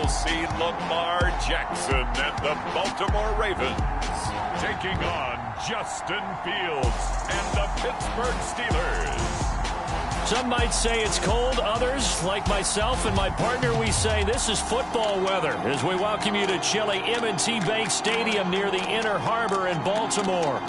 will see Lamar Jackson and the Baltimore Ravens taking on Justin Fields and the Pittsburgh Steelers. Some might say it's cold. Others, like myself and my partner, we say this is football weather as we welcome you to chilly M&T Bank Stadium near the Inner Harbor in Baltimore.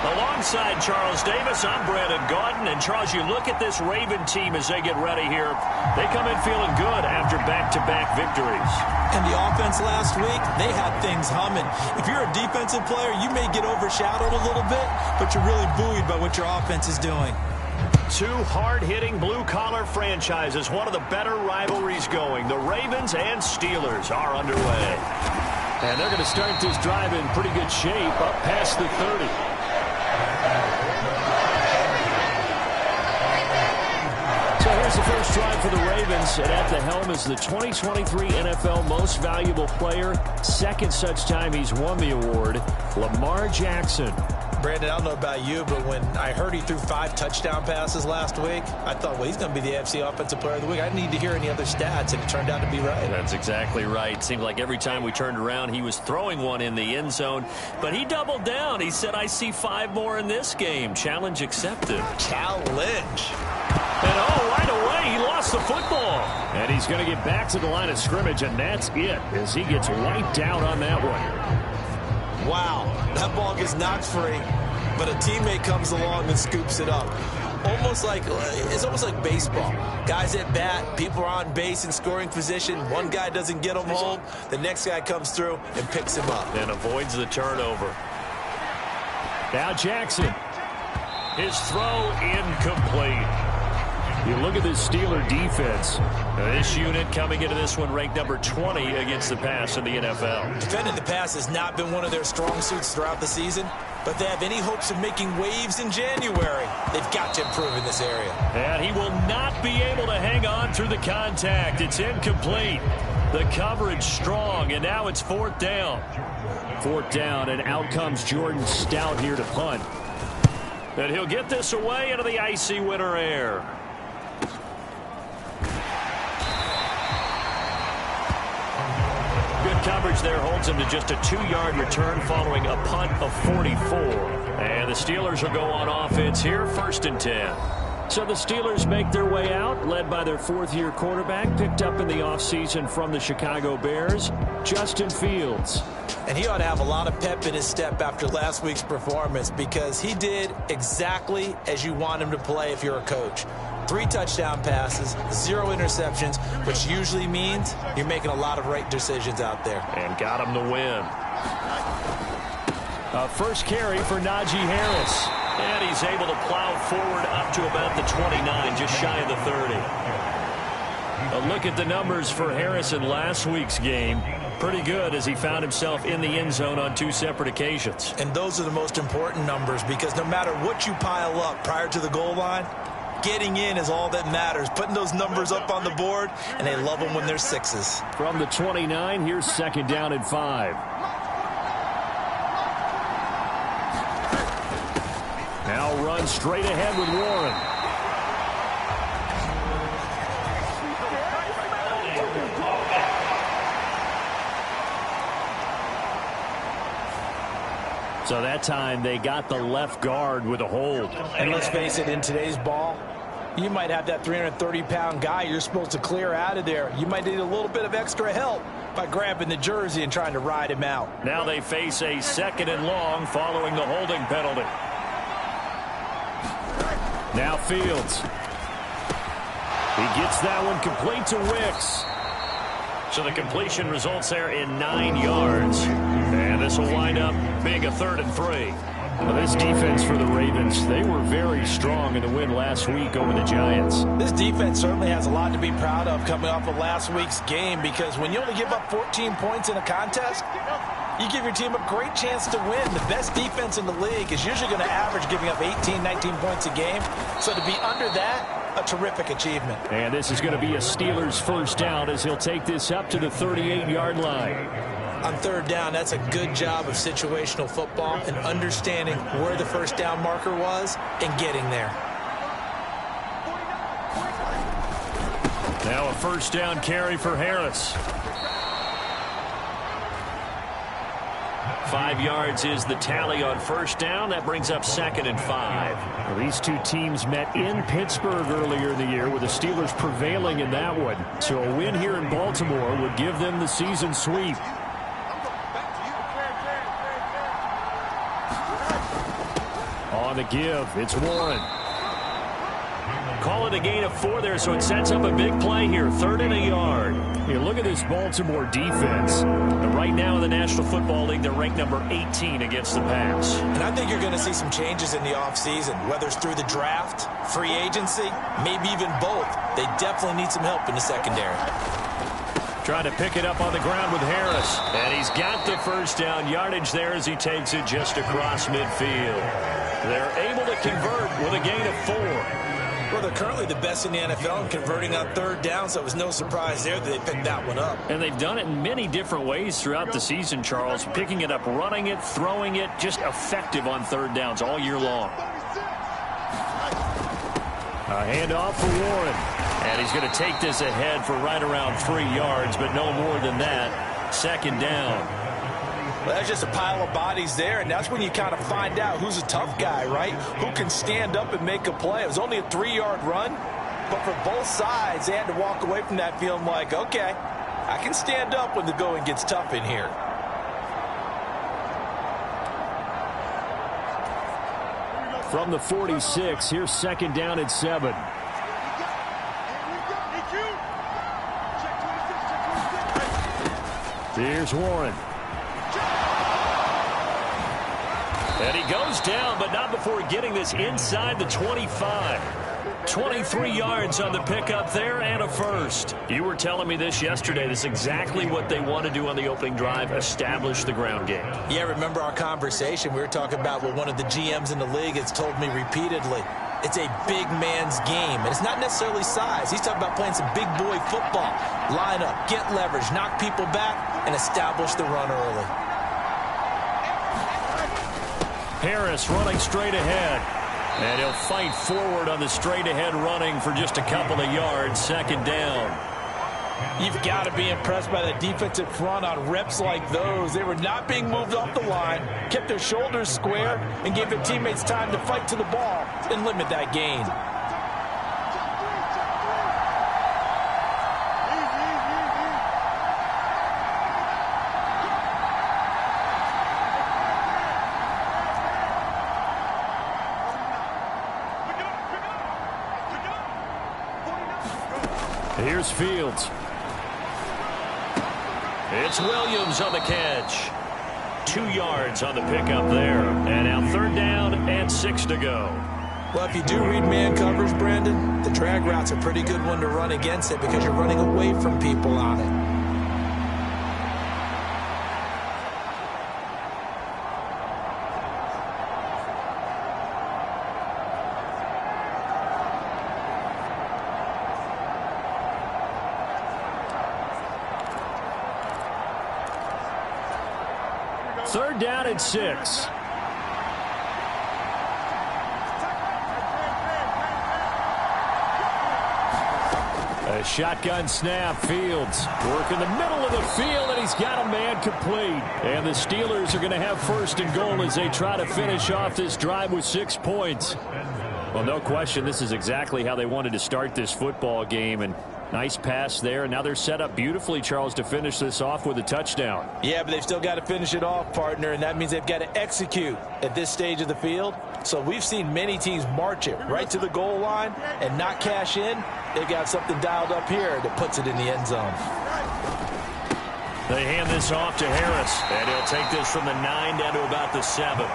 Alongside Charles Davis, I'm Brandon Gaudin. And Charles, you look at this Raven team as they get ready here. They come in feeling good after back-to-back victories. And the offense last week, they had things humming. If you're a defensive player, you may get overshadowed a little bit, but you're really buoyed by what your offense is doing. Two hard-hitting blue-collar franchises, one of the better rivalries going. The Ravens and Steelers are underway. And they're going to start this drive in pretty good shape up past the 30. So here's the first drive for the Ravens, and at the helm is the 2023 NFL Most Valuable Player. Second such time he's won the award, Lamar Jackson. Brandon, I don't know about you, but when I heard he threw 5 touchdown passes last week, I thought, well, he's going to be the AFC Offensive Player of the Week. I didn't need to hear any other stats, and it turned out to be right. That's exactly right. Seemed like every time we turned around, he was throwing one in the end zone. But he doubled down. He said, I see 5 more in this game. Challenge accepted. Challenge. And, right away, he lost the football. And he's going to get back to the line of scrimmage, and that's it as he gets wiped out on that one. Wow, that ball gets knocked free, but a teammate comes along and scoops it up. It's almost like baseball. Guys at bat, people are on base in scoring position. One guy doesn't get him home. The next guy comes through and picks him up. And avoids the turnover. Now Jackson. His throw incomplete. You look at this Steeler defense. This unit coming into this one ranked number 20 against the pass in the NFL. Defending the pass has not been one of their strong suits throughout the season, but if they have any hopes of making waves in January, they've got to improve in this area. And he will not be able to hang on through the contact. It's incomplete. The coverage strong, and now it's 4th down. 4th down, and out comes Jordan Stout here to punt. And he'll get this away into the icy winter air. Good coverage there holds him to just a 2-yard return following a punt of 44. And the Steelers will go on offense here, 1st and 10. So the Steelers make their way out, led by their 4th-year quarterback, picked up in the offseason from the Chicago Bears, Justin Fields. And he ought to have a lot of pep in his step after last week's performance because he did exactly as you want him to play if you're a coach. 3 touchdown passes, 0 interceptions, which usually means you're making a lot of right decisions out there. And got him to win. First carry for Najee Harris. And he's able to plow forward up to about the 29, just shy of the 30. A look at the numbers for Harris in last week's game. Pretty good as he found himself in the end zone on 2 separate occasions. And those are the most important numbers because no matter what you pile up prior to the goal line, getting in is all that matters. Putting those numbers up on the board, and they love them when they're 6s. From the 29, here's 2nd down and 5. Now run straight ahead with Warren. So that time they got the left guard with a hold. And let's face it, in today's ball, you might have that 330-pound guy you're supposed to clear out of there. You might need a little bit of extra help by grabbing the jersey and trying to ride him out. Now they face a 2nd and long following the holding penalty. Now Fields. He gets that one complete to Wicks. So the completion results there in 9 yards. And this will wind up being a 3rd and 3. Well, this defense for the Ravens, they were very strong in the win last week over the Giants. This defense certainly has a lot to be proud of coming off of last week's game, because when you only give up 14 points in a contest, you give your team a great chance to win. The best defense in the league is usually going to average giving up 18, 19 points a game. So to be under that, a terrific achievement. And this is going to be a Steelers first down as he'll take this up to the 38-yard line. On third down, that's a good job of situational football and understanding where the first down marker was and getting there. Now a first down carry for Harris. 5 yards is the tally on first down. That brings up 2nd and 5. Well, these two teams met in Pittsburgh earlier in the year, with the Steelers prevailing in that one. So a win here in Baltimore would give them the season sweep. On the give, it's Warren. Call it a gain of 4 there, so it sets up a big play here. 3rd and a yard. Here, look at this Baltimore defense. And right now in the National Football League, they're ranked number 18 against the pass. And I think you're going to see some changes in the offseason, whether it's through the draft, free agency, maybe even both. They definitely need some help in the secondary. Trying to pick it up on the ground with Harris. And he's got the first down yardage there as he takes it just across midfield. They're able to convert with a gain of 4. Well, they're currently the best in the NFL in converting on third down, so it was no surprise there that they picked that one up. And they've done it in many different ways throughout the season, Charles. Picking it up, running it, throwing it, just effective on third downs all year long. A handoff for Warren. And he's going to take this ahead for right around 3 yards, but no more than that. 2nd down. Well, that's just a pile of bodies there, and that's when you kind of find out who's a tough guy, right? Who can stand up and make a play. It was only a 3-yard run, but for both sides, they had to walk away from that feeling like, okay, I can stand up when the going gets tough in here. From the 46, here's 2nd down at 7. Here's Warren. And he goes down, but not before getting this inside the 25. 23 yards on the pickup there and a first. You were telling me this yesterday. This is exactly what they want to do on the opening drive, establish the ground game. Yeah, remember our conversation. We were talking about what one of the GMs in the league has told me repeatedly. It's a big man's game, and it's not necessarily size. He's talking about playing some big boy football. Line up, get leverage, knock people back, and establish the run early. Harris running straight ahead. And he'll fight forward on the straight-ahead running for just a couple of yards. 2nd down. You've got to be impressed by the defensive front on reps like those. They were not being moved off the line, kept their shoulders square, and gave their teammates time to fight to the ball and limit that gain. Here's Fields. It's Williams on the catch. 2 yards on the pickup there. And now 3rd down and 6 to go. Well, if you do read man coverage, Brandon, the drag route's a pretty good one to run against it because you're running away from people on it. Third down and 6. A shotgun snap. Fields work in the middle of the field, and he's got a man complete. And the Steelers are going to have 1st and goal as they try to finish off this drive with 6 points. Well, no question, this is exactly how they wanted to start this football game. And nice pass there, and now they're set up beautifully, Charles, to finish this off with a touchdown. Yeah, but they've still got to finish it off, partner, and that means they've got to execute at this stage of the field. So we've seen many teams march it right to the goal line and not cash in. They've got something dialed up here that puts it in the end zone. They hand this off to Harris, and he'll take this from the 9 down to about the 7.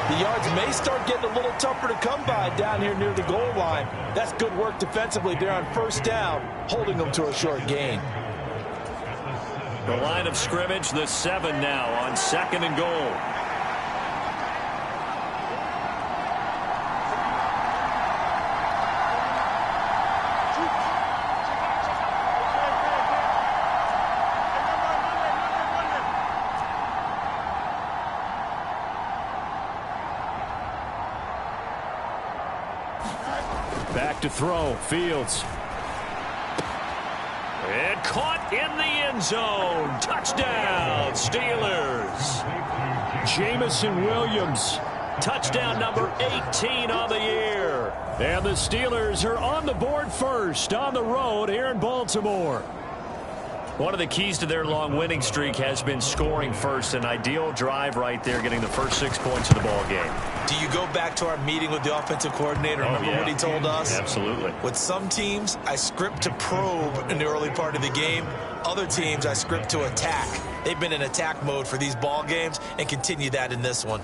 The yards may start getting a little tougher to come by down here near the goal line. That's good work defensively there on first down, holding them to a short gain. The line of scrimmage, the 7 now on 2nd and goal. Back to throw, Fields. And caught in the end zone. Touchdown, Steelers. Jamison Williams. Touchdown number 18 on the year. And the Steelers are on the board first on the road here in Baltimore. One of the keys to their long winning streak has been scoring first. An ideal drive right there, getting the first 6 points of the ball game. Do you go back to our meeting with the offensive coordinator? Remember what he told us? Absolutely. With some teams, I script to probe in the early part of the game. Other teams, I script to attack. They've been in attack mode for these ball games and continue that in this one.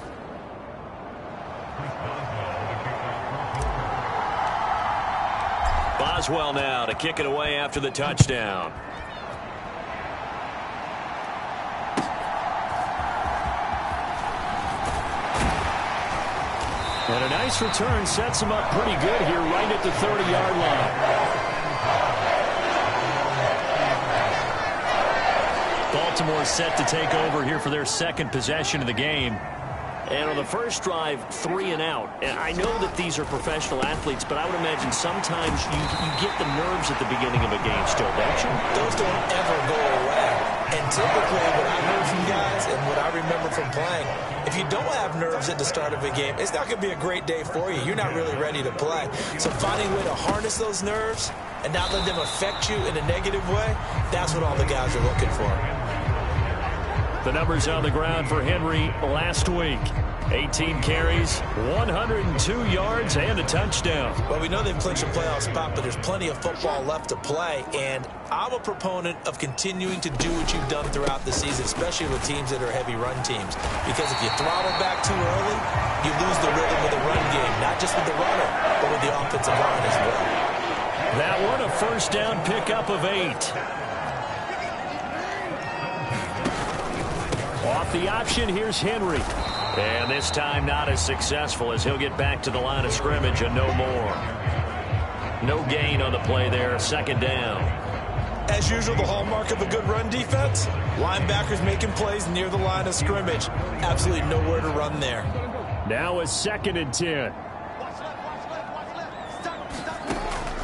Boswell now to kick it away after the touchdown. And a nice return sets him up pretty good here right at the 30-yard line. Baltimore set to take over here for their second possession of the game. And on the first drive, 3 and out. And I know that these are professional athletes, but I would imagine sometimes you get the nerves at the beginning of a game still, don't you? Those don't ever go away. And typically what I heard from guys and what I remember from playing, if you don't have nerves at the start of a game, it's not going to be a great day for you. You're not really ready to play. So finding a way to harness those nerves and not let them affect you in a negative way, that's what all the guys are looking for. The numbers on the ground for Henry last week. 18 carries, 102 yards, and a touchdown. Well, we know they've clinched a playoff spot, but there's plenty of football left to play, and I'm a proponent of continuing to do what you've done throughout the season, especially with teams that are heavy run teams, because if you throttle back too early, you lose the rhythm of the run game, not just with the runner, but with the offensive line as well. That one, a first down pickup of 8. Off the option, here's Henry. And this time not as successful as he'll get back to the line of scrimmage and no more. No gain on the play there, 2nd down. As usual, the hallmark of a good run defense, linebackers making plays near the line of scrimmage. Absolutely nowhere to run there. Now a 2nd and 10.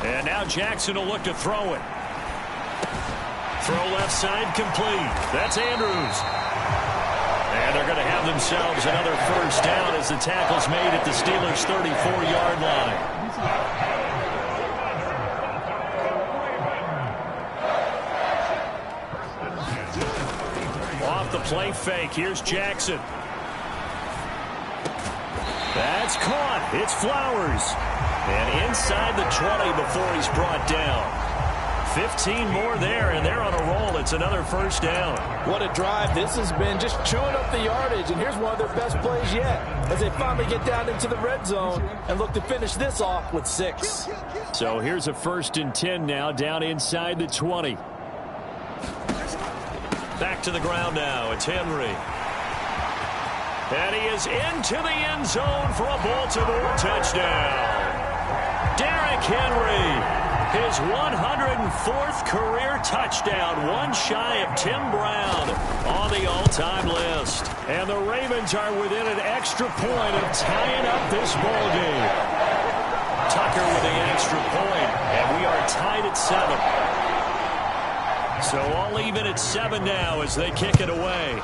And now Jackson will look to throw it. Throw left side complete. That's Andrews. And they're going to have themselves another first down as the tackle's made at the Steelers' 34-yard line. Off the play fake, here's Jackson. That's caught. It's Flowers. And inside the 20 before he's brought down. 15 more there, and they're on a roll. It's another first down. What a drive this has been, just chewing up the yardage. And here's one of their best plays yet as they finally get down into the red zone and look to finish this off with 6. So here's a 1st and 10 now, down inside the 20. Back to the ground now. It's Henry. And he is into the end zone for a Baltimore touchdown. Derrick Henry. His 104th career touchdown, one shy of Tim Brown on the all-time list. And the Ravens are within an extra point of tying up this ball game. Tucker with the extra point, and we are tied at 7. So all even at 7 now as they kick it away.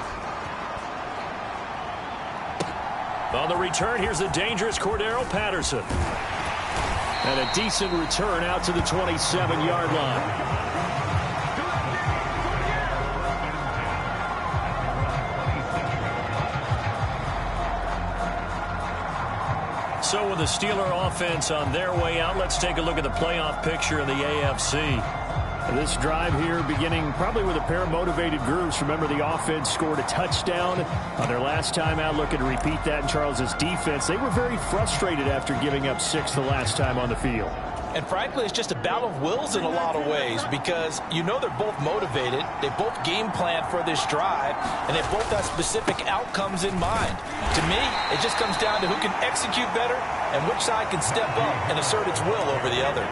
On the return, here's the dangerous Cordero Patterson. And a decent return out to the 27-yard line. So with the Steeler offense on their way out, let's take a look at the playoff picture in the AFC. This drive here beginning probably with a pair of motivated groups. Remember, the offense scored a touchdown on their last time out, looking to repeat that in Charles's defense. They were very frustrated after giving up 6 the last time on the field. And frankly, it's just a battle of wills in a lot of ways because you know they're both motivated. They both game planned for this drive, and they both have specific outcomes in mind. To me, it just comes down to who can execute better and which side can step up and assert its will over the other.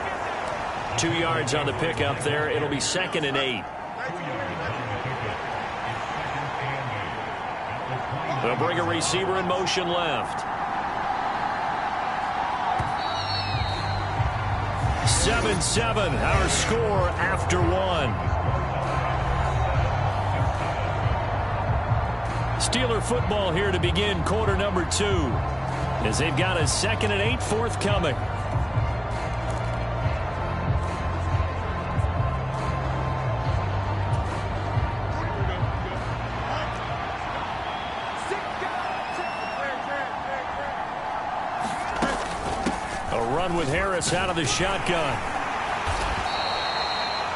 2 yards on the pickup there. It'll be 2nd and 8. They'll bring a receiver in motion left. 7-7, our score after 1. Steeler football here to begin quarter number 2, as they've got a 2nd and 8 forthcoming. With Harris out of the shotgun.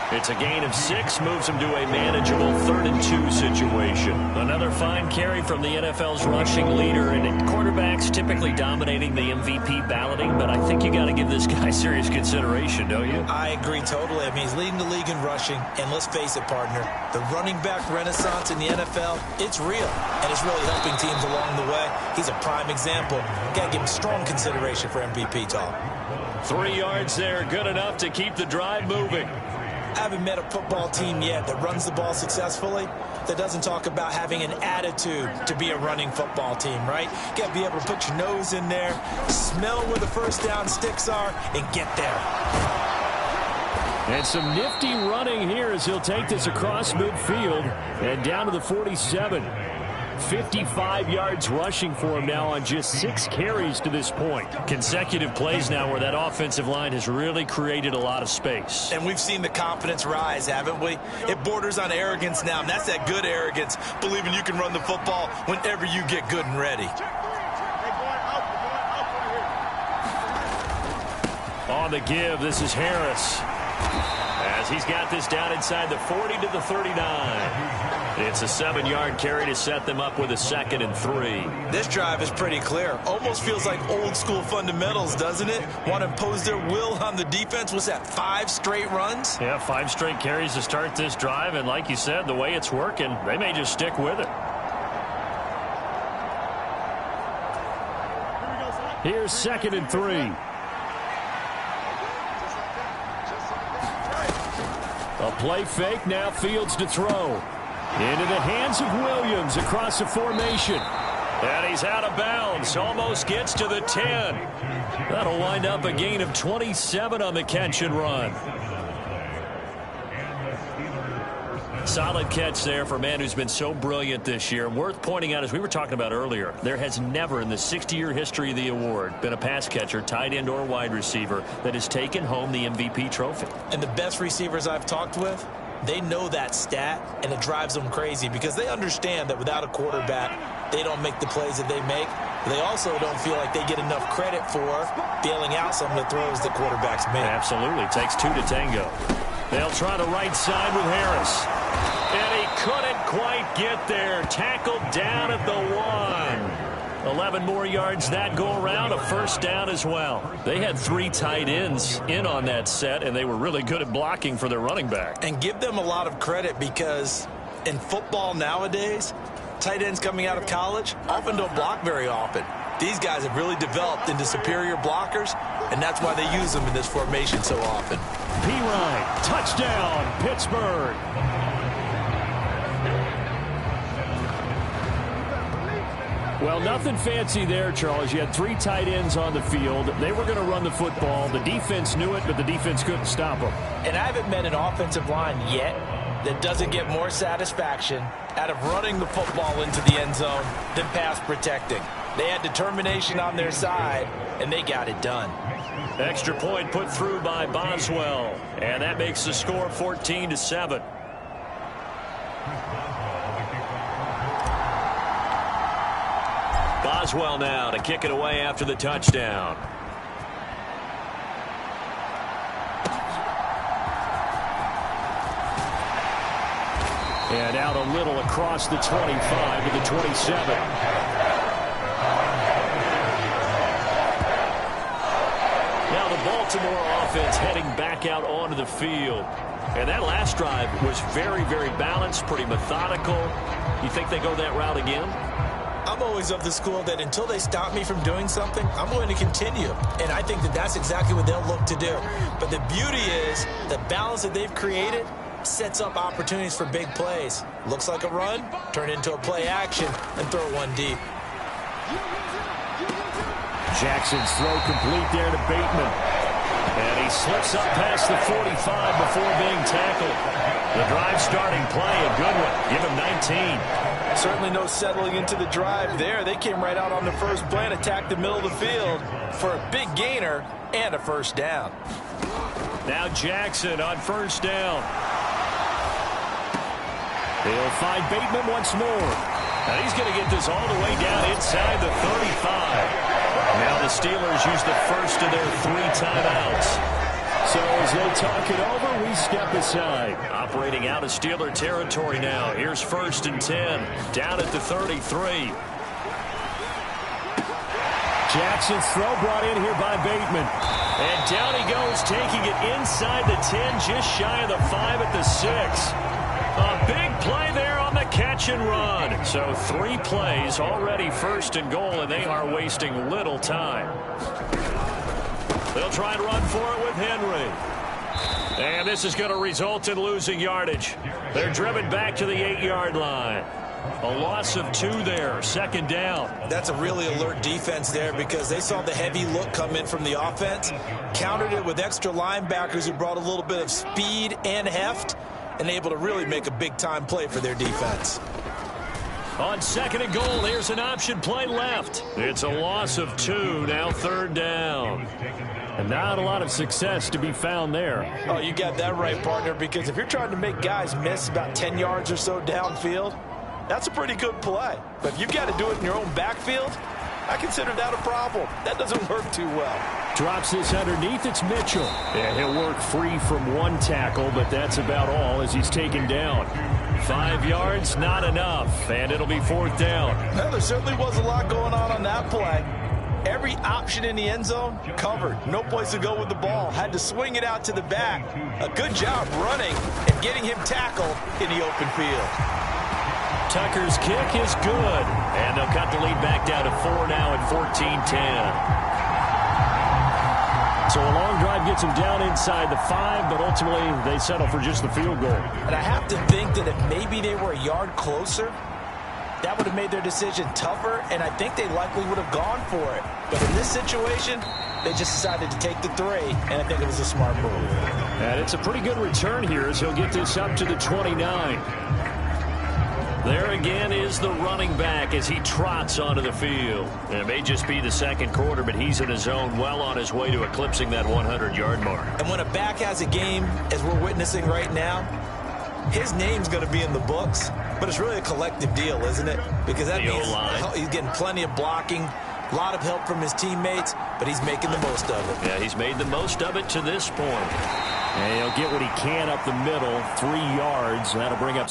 It's a gain of 6, moves him to a manageable 3rd and 2 situation. Another fine carry from the NFL's rushing leader, and quarterbacks typically dominating the MVP balloting, but I think you got to give this guy serious consideration, don't you? I agree totally. I mean, he's leading the league in rushing, and let's face it, partner, the running back renaissance in the NFL, it's real, and it's really helping teams along the way. He's a prime example. Got to give him strong consideration for MVP talk. 3 yards there, good enough to keep the drive moving. I haven't met a football team yet that runs the ball successfully that doesn't talk about having an attitude to be a running football team, right? You got to be able to put your nose in there, smell where the first down sticks are, and get there. And some nifty running here as he'll take this across midfield and down to the 47. 55 yards rushing for him now on just 6 carries to this point. Consecutive plays now where that offensive line has really created a lot of space. And we've seen the confidence rise, haven't we? It borders on arrogance now, and that's that good arrogance, believing you can run the football whenever you get good and ready. On the give, this is Harris, as he's got this down inside the 40 to the 39. It's a 7-yard carry to set them up with a 2nd and 3. This drive is pretty clear. Almost feels like old school fundamentals, doesn't it? Want to impose their will on the defense. Was that 5 straight runs? Yeah, 5 straight carries to start this drive. And like you said, the way it's working, they may just stick with it. Here's 2nd and 3. A play fake, now Fields to throw. Into the hands of Williams across the formation. And he's out of bounds. Almost gets to the 10. That'll wind up a gain of 27 on the catch and run. Solid catch there for a man who's been so brilliant this year. Worth pointing out, as we were talking about earlier, there has never in the 60-year history of the award been a pass catcher, tight end, or wide receiver that has taken home the MVP trophy. And the best receivers I've talked with, they know that stat, and it drives them crazy because they understand that without a quarterback, they don't make the plays that they make. They also don't feel like they get enough credit for bailing out some of the throws the quarterbacks make. Absolutely. Takes 2 to tango. They'll try the right side with Harris. And he couldn't quite get there. Tackled down at the 1. 11 more yards that go around, a first down as well. They had 3 tight ends in on that set, and they were really good at blocking for their running back. And give them a lot of credit because in football nowadays, tight ends coming out of college often don't block very often. These guys have really developed into superior blockers, and that's why they use them in this formation so often. P-Ryan, touchdown, Pittsburgh. Well, nothing fancy there, Charles. You had 3 tight ends on the field. They were going to run the football. The defense knew it, but the defense couldn't stop them. And I haven't met an offensive line yet that doesn't get more satisfaction out of running the football into the end zone than pass protecting. They had determination on their side, and they got it done. Extra point put through by Boswell, and that makes the score 14-7. Boswell now to kick it away after the touchdown. And out a little across the 25 to the 27. Now the Baltimore offense heading back out onto the field. And that last drive was very, very balanced, pretty methodical. You think they go that route again? I'm always of the school that until they stop me from doing something, I'm going to continue. And I think that that's exactly what they'll look to do. But the beauty is the balance that they've created sets up opportunities for big plays. Looks like a run, turn into a play action, and throw one deep. Jackson's throw complete there to Bateman. And he slips up past the 45 before being tackled. The drive starting play, a good one. Give him 19. Certainly no settling into the drive there. They came right out on the first play and attacked the middle of the field for a big gainer and a first down. Now Jackson on first down. They'll find Bateman once more. And he's going to get this all the way down inside the 35. Now the Steelers use the first of their 3 timeouts. So as they talk it over, we step aside. Operating out of Steeler territory now. Here's 1st and 10. Down at the 33. Jackson's throw brought in here by Bateman. And down he goes, taking it inside the 10, just shy of the 5 at the 6. A big play there on the catch and run. So 3 plays, already 1st and goal, and they are wasting little time. They'll try and run for it with Henry. And this is going to result in losing yardage. They're driven back to the 8-yard line. A loss of 2 there, 2nd down. That's a really alert defense there because they saw the heavy look come in from the offense, countered it with extra linebackers who brought a little bit of speed and heft, and able to really make a big-time play for their defense. On 2nd and goal, there's an option play left. It's a loss of 2, now 3rd down. And not a lot of success to be found there. Oh, you got that right, partner, because if you're trying to make guys miss about 10 yards or so downfield, that's a pretty good play. But if you've got to do it in your own backfield, I consider that a problem. That doesn't work too well. Drops this underneath. It's Mitchell. And he'll work free from 1 tackle, but that's about all as he's taken down. 5 yards, not enough, and it'll be 4th down. Well, there certainly was a lot going on that play. Every option in the end zone covered. No place to go with the ball. Had to swing it out to the back. A good job running and getting him tackled in the open field. Tucker's kick is good, and they'll cut the lead back down to 4 now at 14-10. So a long drive gets them down inside the 5, but ultimately they settle for just the field goal. And I have to think that if maybe they were a yard closer, that would have made their decision tougher, and I think they likely would have gone for it. But in this situation, they just decided to take the 3, and I think it was a smart move. And it's a pretty good return here as he'll get this up to the 29. There again is the running back as he trots onto the field. And it may just be the 2nd quarter, but he's in his zone, well on his way to eclipsing that 100-yard mark. And when a back has a game, as we're witnessing right now, his name's going to be in the books, but it's really a collective deal, isn't it? Because that means he's getting plenty of blocking, a lot of help from his teammates, but he's making the most of it. Yeah, he's made the most of it to this point. And he'll get what he can up the middle, 3 yards. That'll bring up...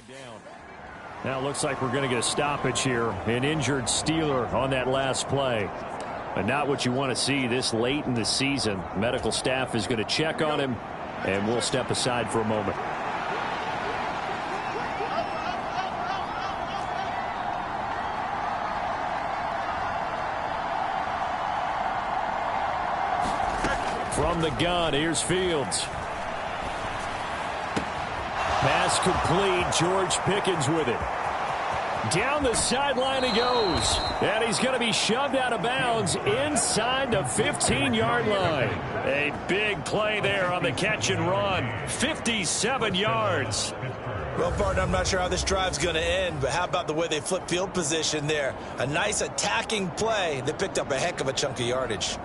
down. Now it looks like we're going to get a stoppage here. An injured Steeler on that last play. But not what you want to see this late in the season. Medical staff is going to check on him, and we'll step aside for a moment. From the gun, here's Fields. Pass complete. George Pickens with it. Down the sideline he goes. And he's going to be shoved out of bounds inside the 15-yard line. A big play there on the catch and run. 57 yards. Well, partner, I'm not sure how this drive's going to end, but how about the way they flip field position there? A nice attacking play that picked up a heck of a chunk of yardage.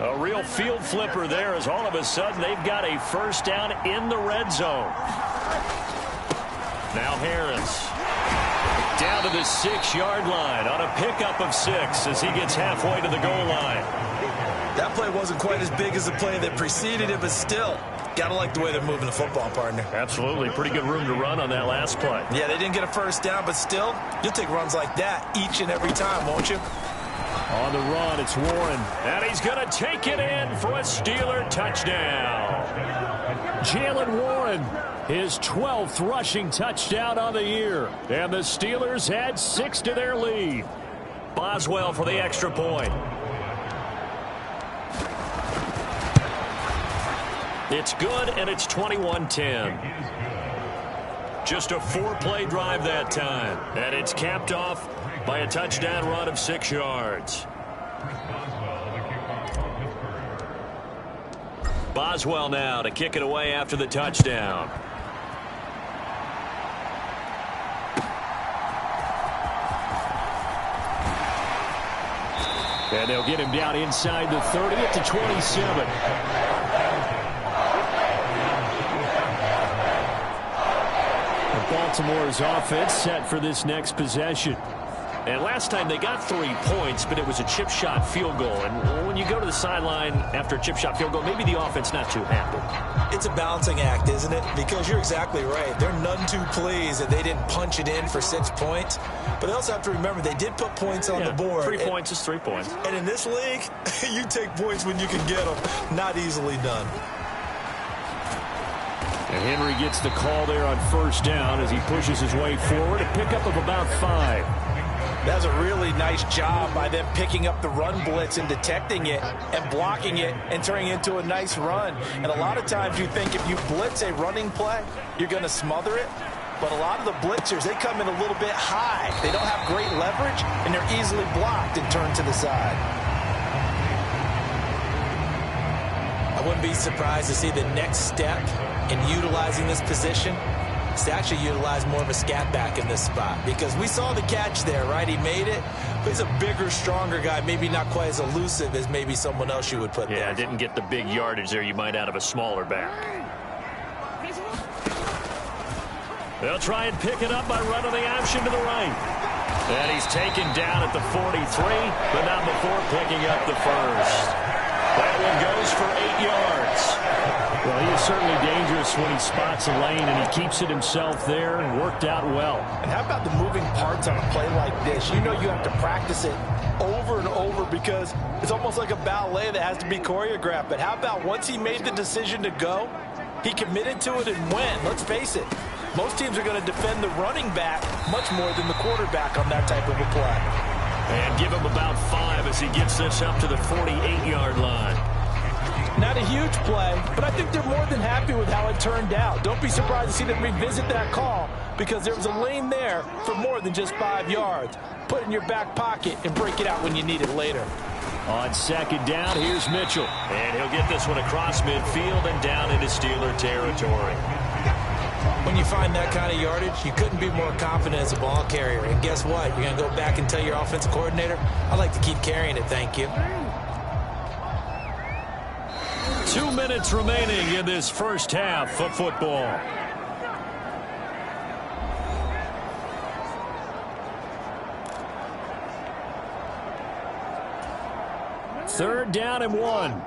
A real field flipper there as all of a sudden they've got a first down in the red zone. Now Harris down to the 6-yard line on a pickup of 6 as he gets halfway to the goal line. That play wasn't quite as big as the play that preceded it, but still, gotta like the way they're moving the football, partner. Absolutely. Pretty good room to run on that last play. Yeah, they didn't get a first down, but still, you'll take runs like that each and every time, won't you? On the run, it's Warren. And he's going to take it in for a Steeler touchdown. Jalen Warren, his 12th rushing touchdown on the year. And the Steelers add 6 to their lead. Boswell for the extra point. It's good, and it's 21-10. Just a 4-play drive that time. And it's capped off by a touchdown run of 6 yards. Boswell now to kick it away after the touchdown. And they'll get him down inside the 30 at the 27. Baltimore's offense set for this next possession. And last time they got 3 points, but it was a chip shot field goal. And when you go to the sideline after a chip shot field goal, maybe the offense not too happy. It's a balancing act, isn't it? Because you're exactly right. They're none too pleased that they didn't punch it in for 6 points. But they also have to remember they did put points on the board. 3 points is 3 points. And in this league, you take points when you can get them. Not easily done. And Henry gets the call there on first down as he pushes his way forward. A pickup of about 5. That's a really nice job by them picking up the run blitz and detecting it and blocking it and turning it into a nice run. And a lot of times you think if you blitz a running play, you're going to smother it. But a lot of the blitzers, they come in a little bit high. They don't have great leverage, and they're easily blocked and turned to the side. I wouldn't be surprised to see the next step in utilizing this position is to actually utilize more of a scat back in this spot, because we saw the catch there, right? He made it, but he's a bigger, stronger guy, maybe not quite as elusive as maybe someone else you would put there. Yeah, didn't get the big yardage there you might out of a smaller back. They'll try and pick it up by running the option to the right. And he's taken down at the 43, but not before picking up the first. That one goes for 8 yards. Well, he is certainly dangerous when he spots a lane, and he keeps it himself there and worked out well. And how about the moving parts on a play like this? You know you have to practice it over and over because it's almost like a ballet that has to be choreographed. But how about once he made the decision to go, he committed to it and went. Let's face it, most teams are going to defend the running back much more than the quarterback on that type of a play. And give him about 5 as he gets this up to the 48-yard line. Not a huge play, but I think they're more than happy with how it turned out. Don't be surprised to see them revisit that call because there was a lane there for more than just 5 yards. Put it in your back pocket and break it out when you need it later. On second down, here's Mitchell. And he'll get this one across midfield and down into Steeler territory. When you find that kind of yardage, you couldn't be more confident as a ball carrier. And guess what? You're going to go back and tell your offensive coordinator, I'd like to keep carrying it, thank you. 2 minutes remaining in this first half of football. Third down and 1.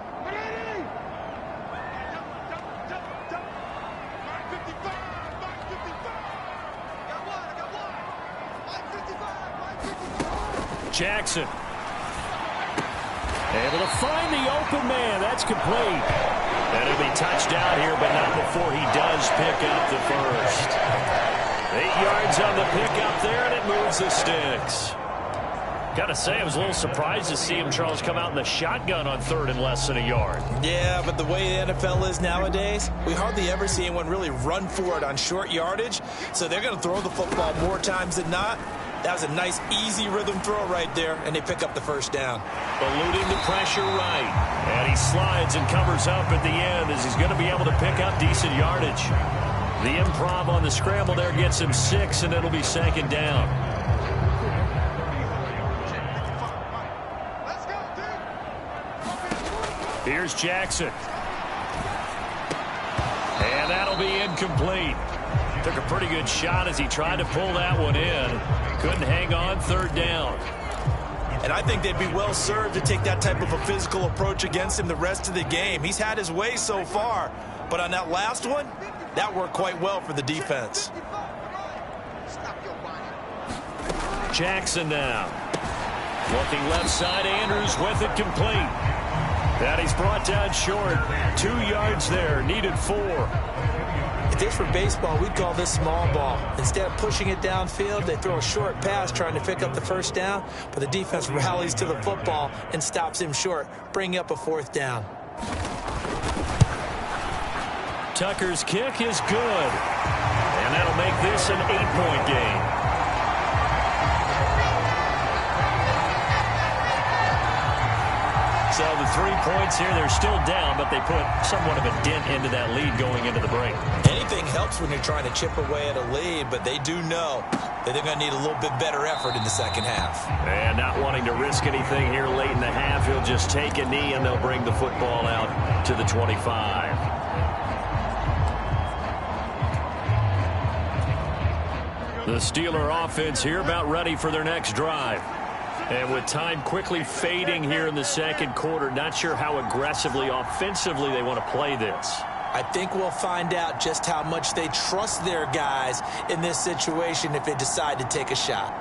Jackson. Able to find the open man. That's complete. And it'll be touched out here, but not before he does pick up the first. 8 yards on the pickup there, and it moves the sticks. Gotta say, I was a little surprised to see him, Charles, come out in the shotgun on 3rd and less than a yard. Yeah, but the way the NFL is nowadays, we hardly ever see anyone really run for it on short yardage. So they're going to throw the football more times than not. That was a nice, easy rhythm throw right there, and they pick up the first down. Eluding the pressure right. And he slides and covers up at the end as he's going to be able to pick up decent yardage. The improv on the scramble there gets him 6, and it'll be 2nd down. Here's Jackson. And that'll be incomplete. Took a pretty good shot as he tried to pull that one in. Couldn't hang on, 3rd down. And I think they'd be well served to take that type of a physical approach against him the rest of the game. He's had his way so far, but on that last one, that worked quite well for the defense. Jackson now. Looking left side, Andrews with it complete. That he's brought down short. 2 yards there, needed 4. If this were baseball, we'd call this small ball. Instead of pushing it downfield, they throw a short pass trying to pick up the first down, but the defense rallies to the football and stops him short, bringing up a 4th down. Tucker's kick is good. And that'll make this an 8-point game. So the 3 points here, they're still down, but they put somewhat of a dent into that lead going into the break. Anything helps when you're trying to chip away at a lead, but they do know that they're going to need a little bit better effort in the second half. And not wanting to risk anything here late in the half, he'll just take a knee and they'll bring the football out to the 25. The Steeler offense here about ready for their next drive. And with time quickly fading here in the second quarter, not sure how aggressively, offensively they want to play this. I think we'll find out just how much they trust their guys in this situation if they decide to take a shot.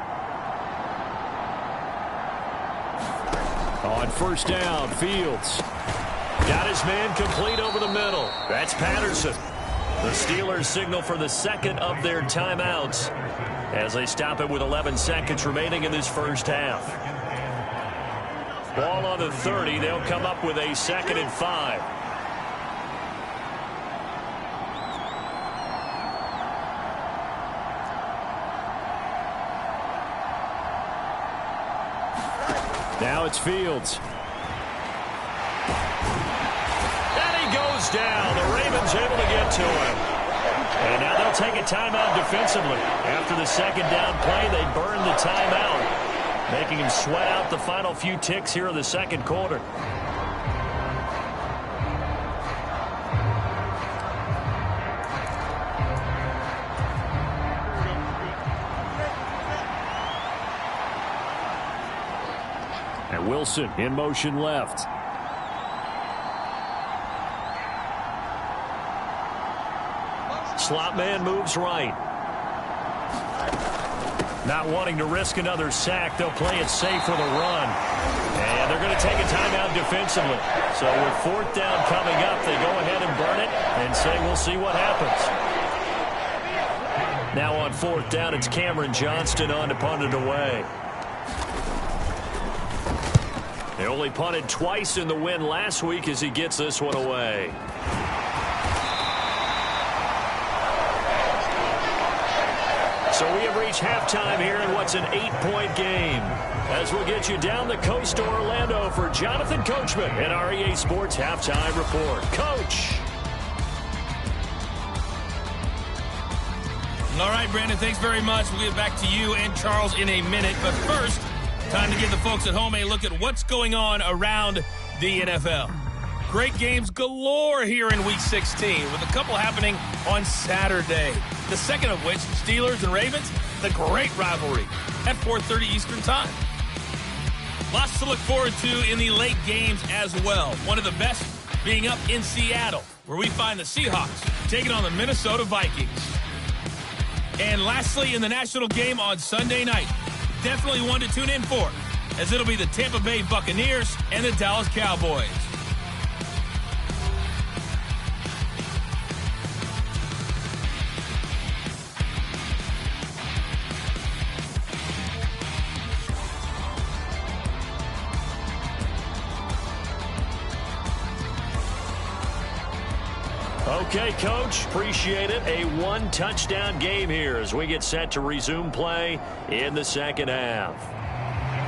On 1st down, Fields. Got his man complete over the middle. That's Patterson. The Steelers signal for the 2nd of their timeouts as they stop it with 11 seconds remaining in this first half. Ball on the 30. They'll come up with a 2nd and 5. Now it's Fields. And he goes down. The Ravens able to get to him. And now they'll take a timeout defensively. After the 2nd down play, they burn the timeout, making him sweat out the final few ticks here in the second quarter. And Wilson in motion left. Slot man moves right. Not wanting to risk another sack, they'll play it safe with a run. And they're going to take a timeout defensively. So with 4th down coming up, they go ahead and burn it and say we'll see what happens. Now on 4th down, it's Cameron Johnston on to punt it away. They only punted twice in the win last week as he gets this one away. So we have reached halftime here in what's an 8-point game. As we'll get you down the coast to Orlando for Jonathan Coachman in our EA Sports Halftime Report. Coach. All right, Brandon, thanks very much. We'll get back to you and Charles in a minute. But first, time to give the folks at home a look at what's going on around the NFL. Great games galore here in Week 16, with a couple happening on Saturday. The second of which, Steelers and Ravens, the great rivalry at 4:30 Eastern Time. Lots to look forward to in the late games as well. One of the best being up in Seattle, where we find the Seahawks taking on the Minnesota Vikings. And lastly, in the national game on Sunday night, definitely one to tune in for. as it'll be the Tampa Bay Buccaneers and the Dallas Cowboys. Okay, Coach, appreciate it. A one-touchdown game here as we get set to resume play in the second half.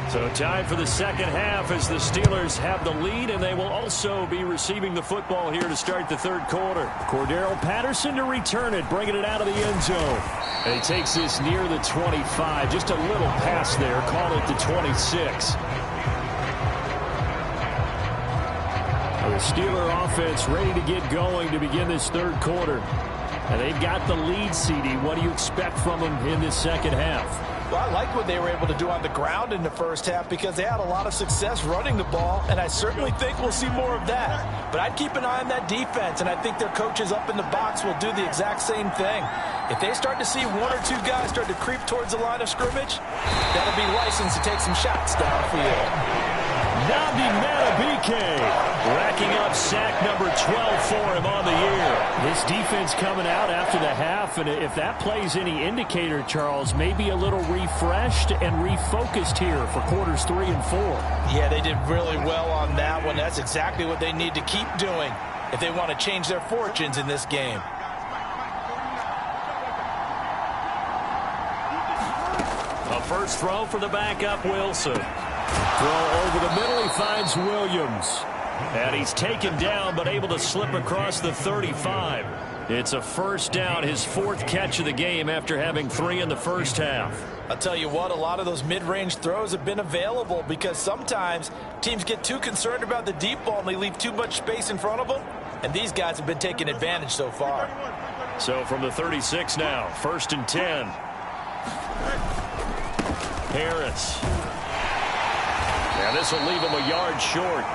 So time for the second half as the Steelers have the lead, and they will also be receiving the football here to start the third quarter. Cordero Patterson to return it, bringing it out of the end zone. And he takes this near the 25. Just a little pass there. Call it the 26. The Steeler offense ready to get going to begin this third quarter. And they've got the lead, CD. What do you expect from them in this second half? Well, I like what they were able to do on the ground in the first half because they had a lot of success running the ball, and I certainly think we'll see more of that. But I'd keep an eye on that defense, and I think their coaches up in the box will do the exact same thing. If they start to see one or two guys start to creep towards the line of scrimmage, that'll be licensed to take some shots downfield. Nnamdi Madubuike racking up sack number 12 for him on the year. This defense coming out after the half, and if that plays any indicator, Charles, maybe a little refreshed and refocused here for quarters 3 and 4. Yeah, they did really well on that one. That's exactly what they need to keep doing if they want to change their fortunes in this game. A first throw for the backup, Wilson. Throw over the middle, he finds Williams. And he's taken down, but able to slip across the 35. It's a first down, his fourth catch of the game after having 3 in the first half. I'll tell you what, a lot of those mid-range throws have been available because sometimes teams get too concerned about the deep ball and they leave too much space in front of them. And these guys have been taking advantage so far. So from the 36 now, 1st and 10. Harris. Now this will leave him a yard short.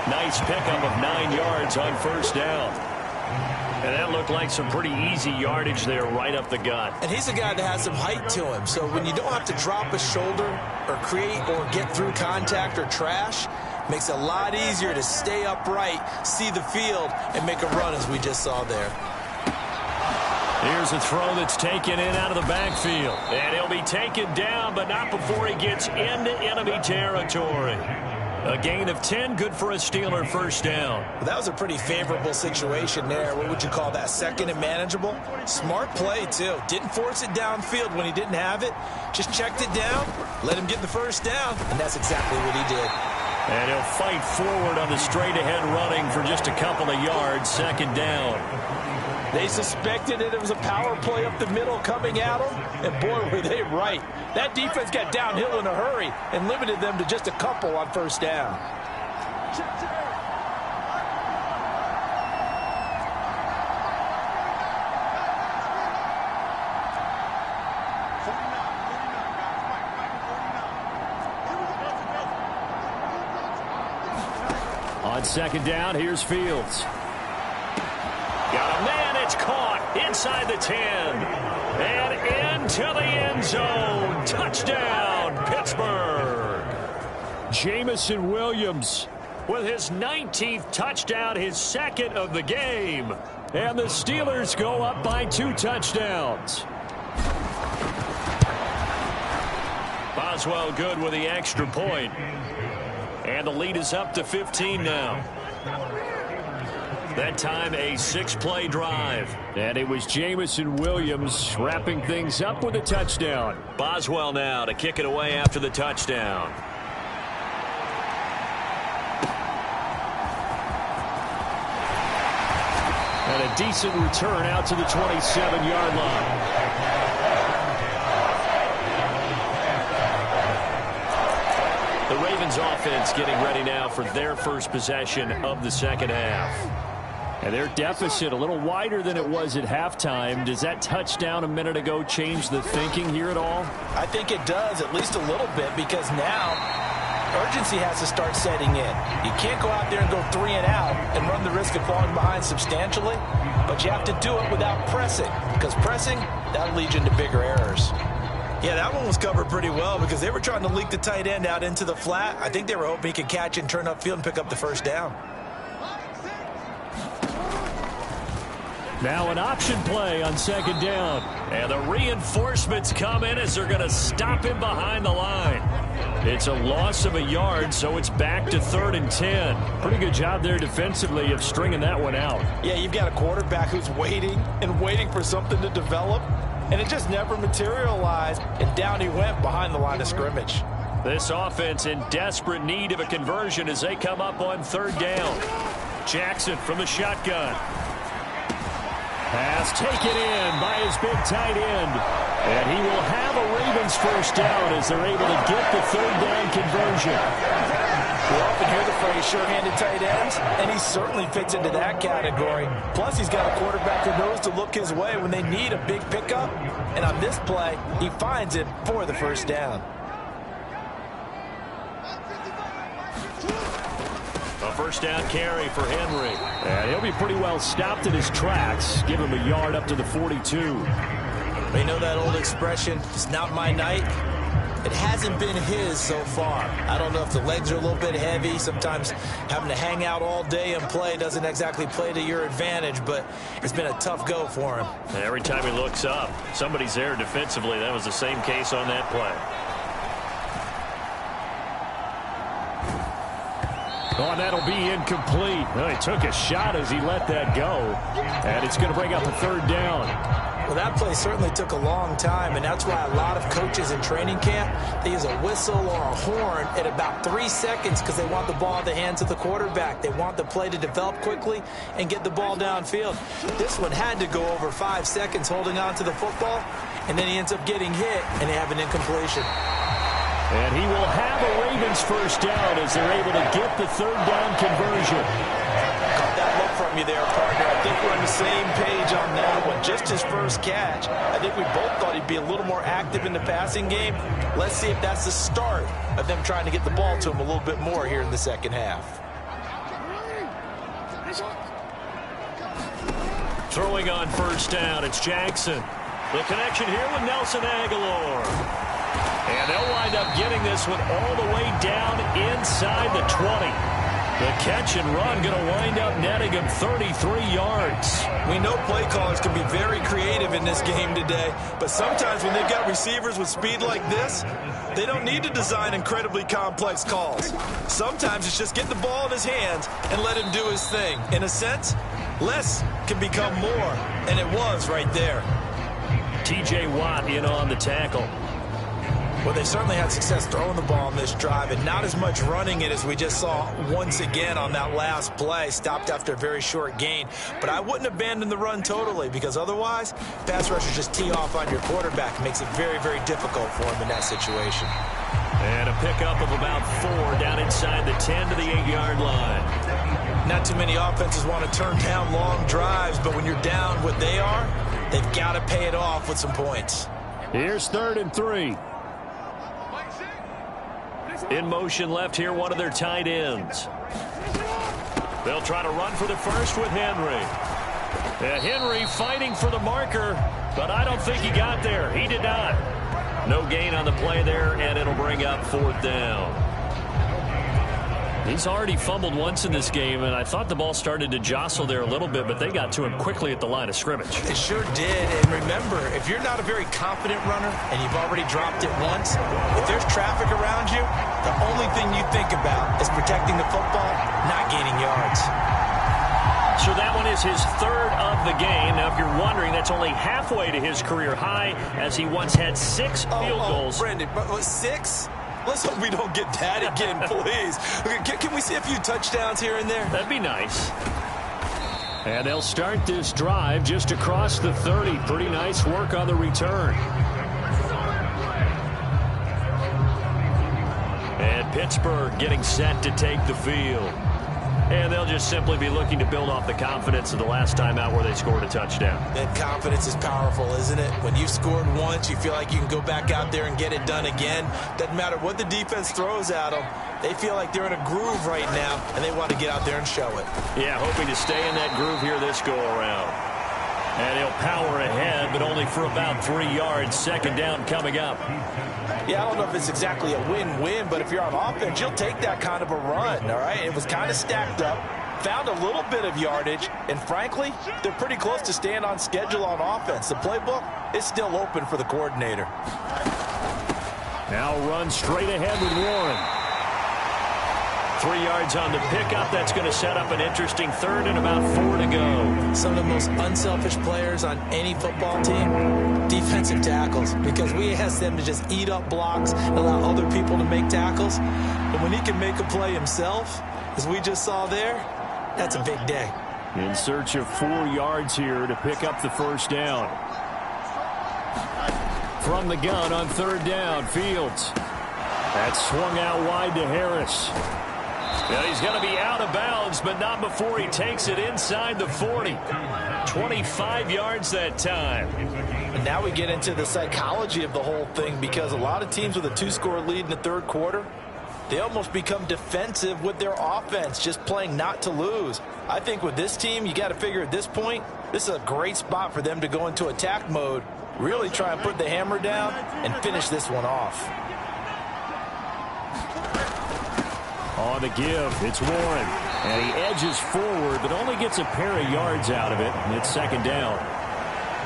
Nice pickup of 9 yards on first down. And that looked like some pretty easy yardage there right up the gut. And he's a guy that has some height to him. So when you don't have to drop a shoulder or create or get through contact or trash, makes it a lot easier to stay upright, see the field, and make a run as we just saw there. Here's a throw that's taken in out of the backfield. And he'll be taken down, but not before he gets into enemy territory. A gain of 10, good for a Steeler first down. Well, that was a pretty favorable situation there. What would you call that? Second and manageable? Smart play, too. Didn't force it downfield when he didn't have it. Just checked it down, let him get the first down, and that's exactly what he did. And he'll fight forward on the straight-ahead running for just a couple of yards, second down. They suspected that it was a power play up the middle coming at them, and boy, were they right. That defense got downhill in a hurry and limited them to just a couple on first down. On second down, here's Fields. Got a man, it's caught inside the 10. And into the end zone. Touchdown, Pittsburgh. Jameson Williams with his 19th touchdown, his second of the game. And the Steelers go up by 2 touchdowns. Boswell good with the extra point. And the lead is up to 15 now. That time a 6-play drive. And it was Jameson Williams wrapping things up with a touchdown. Boswell now to kick it away after the touchdown. And a decent return out to the 27-yard line. The Ravens offense getting ready now for their first possession of the second half. And their deficit a little wider than it was at halftime. Does that touchdown a minute ago change the thinking here at all? I think it does, at least a little bit, because now urgency has to start setting in. You can't go out there and go 3 and out and run the risk of falling behind substantially, but you have to do it without pressing, because pressing, that'll lead you into bigger errors. Yeah, that one was covered pretty well because they were trying to leak the tight end out into the flat. I think they were hoping he could catch and turn upfield and pick up the first down. Now an option play on second down. And the reinforcements come in as they're going to stop him behind the line. It's a loss of a yard, so it's back to 3rd and 10. Pretty good job there defensively of stringing that one out. Yeah, you've got a quarterback who's waiting and waiting for something to develop, and it just never materialized, and down he went behind the line of scrimmage. This offense in desperate need of a conversion as they come up on 3rd down. Jackson from the shotgun. Pass taken in by his big tight end. And he will have a Ravens first down as they're able to get the 3rd down conversion. We often hear the phrase sure-handed tight ends, and he certainly fits into that category. Plus, he's got a quarterback who knows to look his way when they need a big pickup. And on this play, he finds it for the first down. A first down carry for Henry. And he'll be pretty well stopped in his tracks. Give him a yard up to the 42. You know that old expression, it's not my night? It hasn't been his so far. I don't know if the legs are a little bit heavy. Sometimes having to hang out all day and play doesn't exactly play to your advantage, but it's been a tough go for him. And every time he looks up, somebody's there defensively. That was the same case on that play. Oh, and that'll be incomplete. Well, he took a shot as he let that go. And it's going to bring up a 3rd down. Well, that play certainly took a long time, and that's why a lot of coaches in training camp, they use a whistle or a horn at about 3 seconds because they want the ball in the hands of the quarterback. They want the play to develop quickly and get the ball downfield. This one had to go over 5 seconds holding on to the football, and then he ends up getting hit, and they have an incompletion. And he will have a Ravens first down as they're able to get the 3rd down conversion. Caught that look from you there, partner. I think we're on the same page on that one. Just his first catch. I think we both thought he'd be a little more active in the passing game. Let's see if that's the start of them trying to get the ball to him a little bit more here in the second half. Throwing on first down, it's Jackson. The connection here with Nelson Aguilar. And they'll wind up getting this one all the way down inside the 20. The catch and run going to wind up netting him 33 yards. We know play callers can be very creative in this game today, but sometimes when they've got receivers with speed like this, they don't need to design incredibly complex calls. Sometimes it's just get the ball in his hands and let him do his thing. In a sense, less can become more, and it was right there. T.J. Watt in on the tackle. Well, they certainly had success throwing the ball on this drive and not as much running it as we just saw once again on that last play. Stopped after a very short gain. But I wouldn't abandon the run totally because otherwise, pass rushers just tee off on your quarterback. It makes it very, very difficult for him in that situation. And a pickup of about 4 down inside the 10 to the 8-yard line. Not too many offenses want to turn down long drives, but when you're down what they are, they've got to pay it off with some points. Here's 3rd and 3. In motion left here, one of their tight ends. They'll try to run for the first with Henry. Henry fighting for the marker, but I don't think he got there. He did not. No gain on the play there, and it'll bring up 4th down. He's already fumbled once in this game, and I thought the ball started to jostle there a little bit, but they got to him quickly at the line of scrimmage. It sure did, and remember, if you're not a very confident runner and you've already dropped it once, if there's traffic around you, the only thing you think about is protecting the football, not gaining yards. So that one is his 3rd of the game. Now, if you're wondering, that's only halfway to his career high, as he once had 6 field goals. Brendan, but 6? Let's hope we don't get that again, please. Can we see a few touchdowns here and there? That'd be nice. And they'll start this drive just across the 30. Pretty nice work on the return. And Pittsburgh getting set to take the field. And they'll just simply be looking to build off the confidence of the last time out where they scored a touchdown. And confidence is powerful, isn't it? When you've scored once, you feel like you can go back out there and get it done again. Doesn't matter what the defense throws at them. They feel like they're in a groove right now, and they want to get out there and show it. Yeah, hoping to stay in that groove here this go-around. And he'll power ahead, but only for about 3 yards. Second down coming up. Yeah, I don't know if it's exactly a win-win, but if you're on offense, you'll take that kind of a run, all right? It was kind of stacked up, found a little bit of yardage, and frankly, they're pretty close to staying on schedule on offense. The playbook is still open for the coordinator. Now run straight ahead with Warren. 3 yards on the pickup. That's going to set up an interesting third and about 4 to go. Some of the most unselfish players on any football team, defensive tackles, because we ask them to just eat up blocks and allow other people to make tackles. But when he can make a play himself, as we just saw there, that's a big day. In search of 4 yards here to pick up the first down. From the gun on third down, Fields. That's swung out wide to Harris. Well, he's going to be out of bounds, but not before he takes it inside the 40. 25 yards that time. And now we get into the psychology of the whole thing, because a lot of teams with a 2-score lead in the third quarter, they almost become defensive with their offense, just playing not to lose. I think with this team, you got to figure at this point, this is a great spot for them to go into attack mode, really try and put the hammer down and finish this one off. On the give, it's Warren. And he edges forward, but only gets a pair of yards out of it, and it's second down.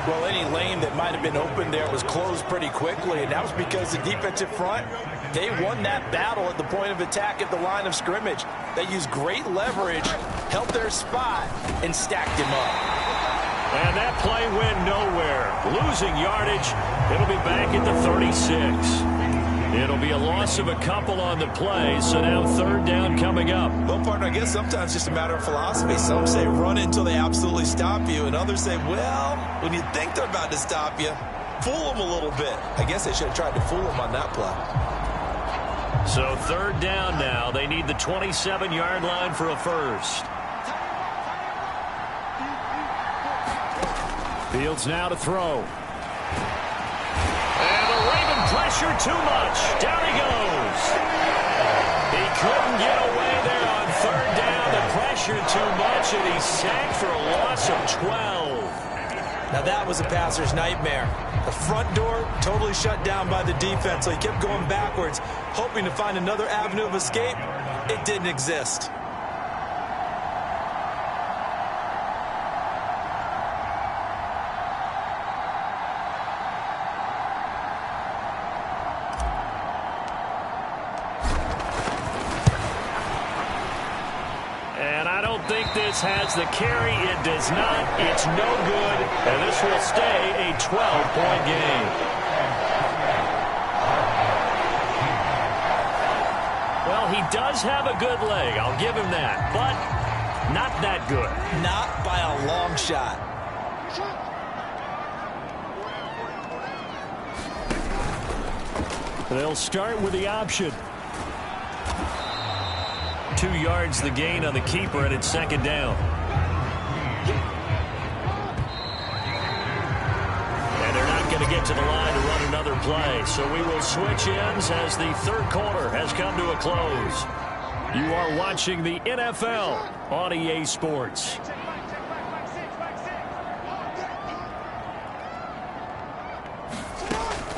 Well, any lane that might have been open there was closed pretty quickly, and that was because the defensive front, they won that battle at the point of attack at the line of scrimmage. They used great leverage, held their spot, and stacked him up. And that play went nowhere. Losing yardage, it'll be back at the 36. It'll be a loss of a couple on the play, so now third down coming up. Well, partner, I guess sometimes it's just a matter of philosophy. Some say run it until they absolutely stop you, and others say, well, when you think they're about to stop you, fool them a little bit. I guess they should have tried to fool them on that play. So third down now. They need the 27-yard line for a first. Fields now to throw. Pressure too much. Down he goes. He couldn't get away there on third down. The pressure too much, and he's sacked for a loss of 12. Now that was a passer's nightmare. The front door totally shut down by the defense, so he kept going backwards, hoping to find another avenue of escape. It didn't exist. This has the carry. It does not. It's no good. And this will stay a 12-point game. Well, he does have a good leg. I'll give him that. But not that good. Not by a long shot. They'll start with the option. 2 yards the gain on the keeper, and it's second down. And they're not going to get to the line to run another play, so we will switch ends as the third quarter has come to a close. You are watching the NFL on EA Sports.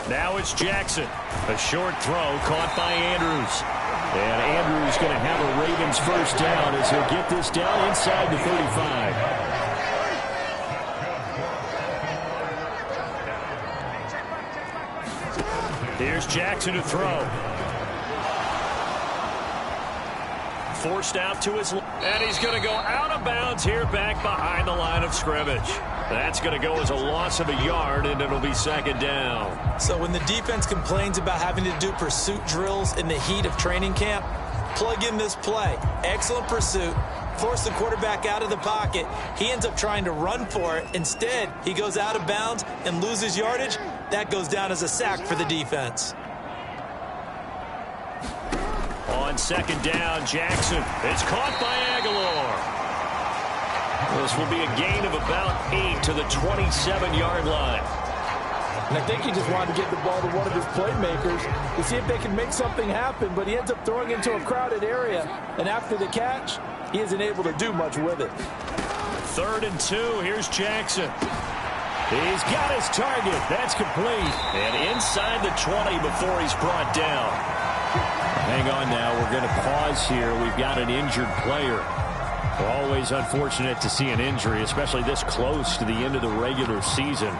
Now it's Jackson. A short throw caught by Andrews. And Andrews going to have a Ravens first down as he'll get this down inside the 35. Here's Jackson to throw. Forced out to his left. And he's going to go out of bounds here back behind the line of scrimmage. That's going to go as a loss of a yard, and it'll be second down. So when the defense complains about having to do pursuit drills in the heat of training camp, plug in this play. Excellent pursuit. Force the quarterback out of the pocket. He ends up trying to run for it. Instead, he goes out of bounds and loses yardage. That goes down as a sack for the defense. On second down, Jackson. It's caught by Aguilar. This will be a gain of about 8 to the 27-yard line. And I think he just wanted to get the ball to one of his playmakers to see if they can make something happen, but he ends up throwing into a crowded area. And after the catch, he isn't able to do much with it. 3rd and 2. Here's Jackson. He's got his target. That's complete. And inside the 20 before he's brought down. Hang on now. We're going to pause here. We've got an injured player. Always unfortunate to see an injury, especially this close to the end of the regular season.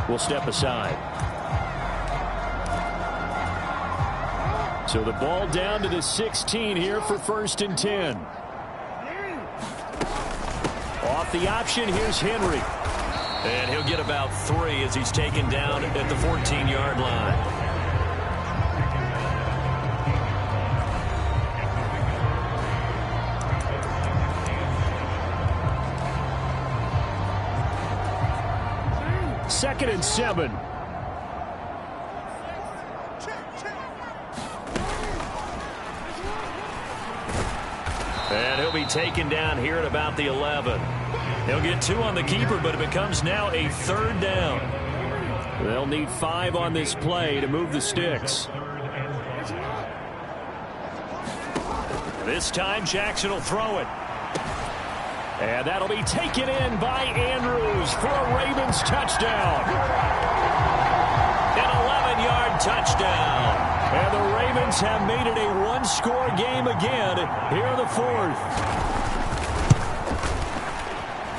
We'll step aside. So the ball down to the 16 here for 1st and 10. Off the option, here's Henry. And he'll get about 3 as he's taken down at the 14-yard line. Second and 7. And he'll be taken down here at about the 11. He'll get 2 on the keeper, but it becomes now a 3rd down. They'll need 5 on this play to move the sticks. This time Jackson will throw it. And that'll be taken in by Andrews for a Ravens touchdown. An 11-yard touchdown. And the Ravens have made it a one-score game again here in the 4th.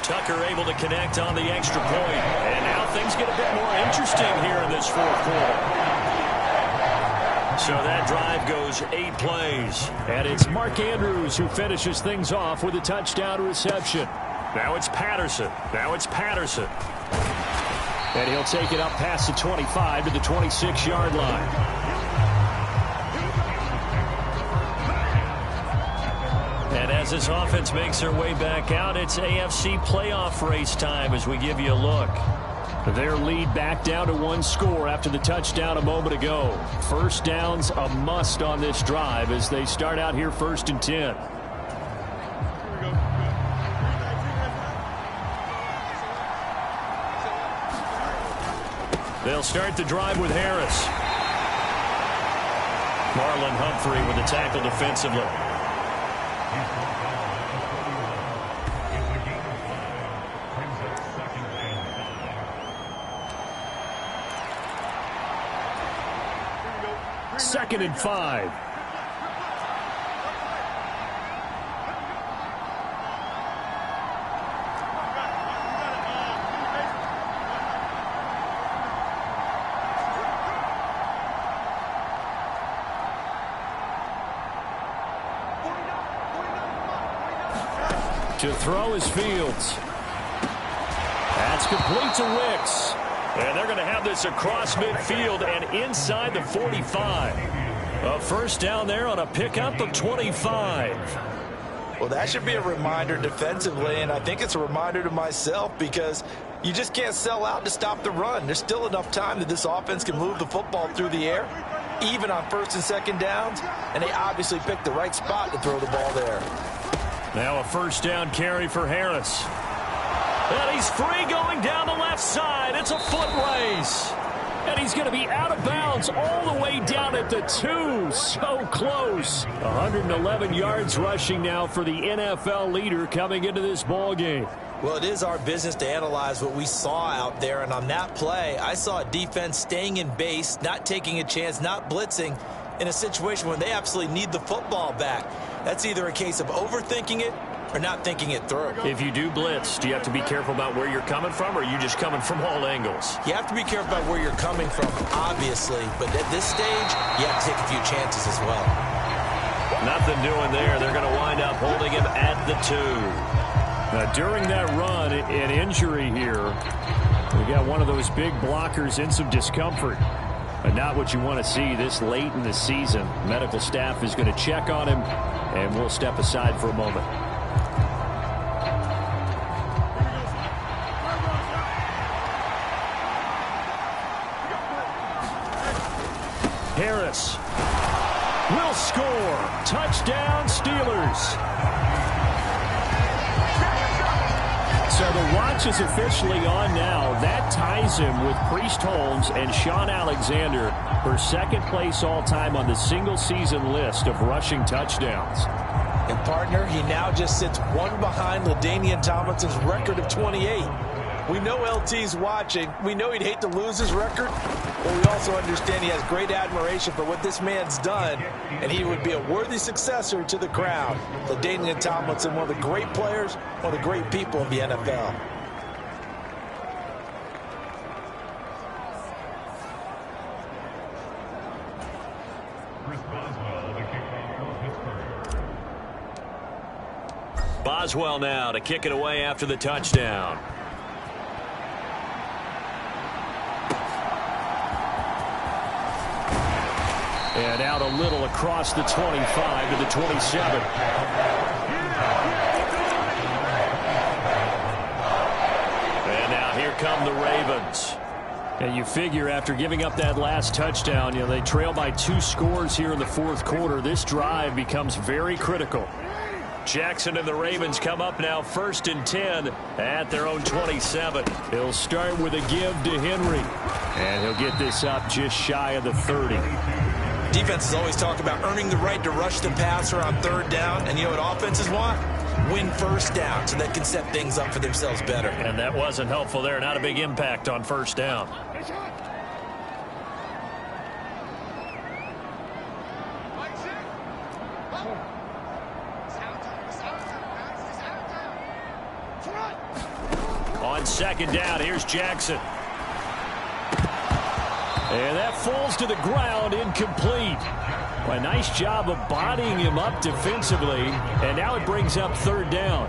Tucker able to connect on the extra point. And now things get a bit more interesting here in this 4th quarter. So that drive goes 8 plays. And it's Mark Andrews who finishes things off with a touchdown reception. Now it's Patterson. And he'll take it up past the 25 to the 26-yard line. And as this offense makes their way back out, it's AFC playoff race time as we give you a look. Their lead back down to 1 score after the touchdown a moment ago. First down's a must on this drive as they start out here 1st and 10. They'll start the drive with Harris. Marlon Humphrey with the tackle defensively. Second and 5. To throw is Fields. That's complete to Wicks. And they're going to have this across midfield and inside the 45. A first down there on a pickup of 25. Well, that should be a reminder defensively, and I think it's a reminder to myself because you just can't sell out to stop the run. There's still enough time that this offense can move the football through the air, even on 1st and 2nd downs, and they obviously picked the right spot to throw the ball there. Now a first down carry for Harris. And he's free going down the left side. It's a foot race. And he's going to be out of bounds all the way down at the 2. So close. 111 yards rushing now for the NFL leader coming into this ball game. Well, it is our business to analyze what we saw out there. And on that play, I saw a defense staying in base, not taking a chance, not blitzing in a situation where they absolutely need the football back. That's either a case of overthinking it or not thinking it through. If you do blitz, do you have to be careful about where you're coming from, or are you just coming from all angles? You have to be careful about where you're coming from, obviously. But at this stage, you have to take a few chances as well. Nothing doing there. They're going to wind up holding him at the 2. Now, during that run, an injury here. We got one of those big blockers in some discomfort. But not what you want to see this late in the season. Medical staff is going to check on him, and we'll step aside for a moment. Harris will score. Touchdown, Steelers. So the watch is officially on now. That ties him with Priest Holmes and Sean Alexander for 2nd place all-time on the single-season list of rushing touchdowns. And, partner, he now just sits 1 behind LaDainian Tomlinson's record of 28. We know LT's watching. We know he'd hate to lose his record, but we also understand he has great admiration for what this man's done, and he would be a worthy successor to the crown. So Daniel Tomlinson, one of the great players, one of the great people in the NFL. Boswell now to kick it away after the touchdown. And out a little across the 25 to the 27. And now here come the Ravens. And you figure after giving up that last touchdown, they trail by 2 scores here in the fourth quarter. This drive becomes very critical. Jackson and the Ravens come up now 1st and 10 at their own 27. He'll start with a give to Henry. And he'll get this up just shy of the 30. Defenses always talk about earning the right to rush the passer on 3rd down. And you know what offenses want? Win 1st down so they can set things up for themselves better. And that wasn't helpful there. Not a big impact on 1st down. On 2nd down, here's Jackson. And that falls to the ground, incomplete. A nice job of bodying him up defensively, and now it brings up 3rd down.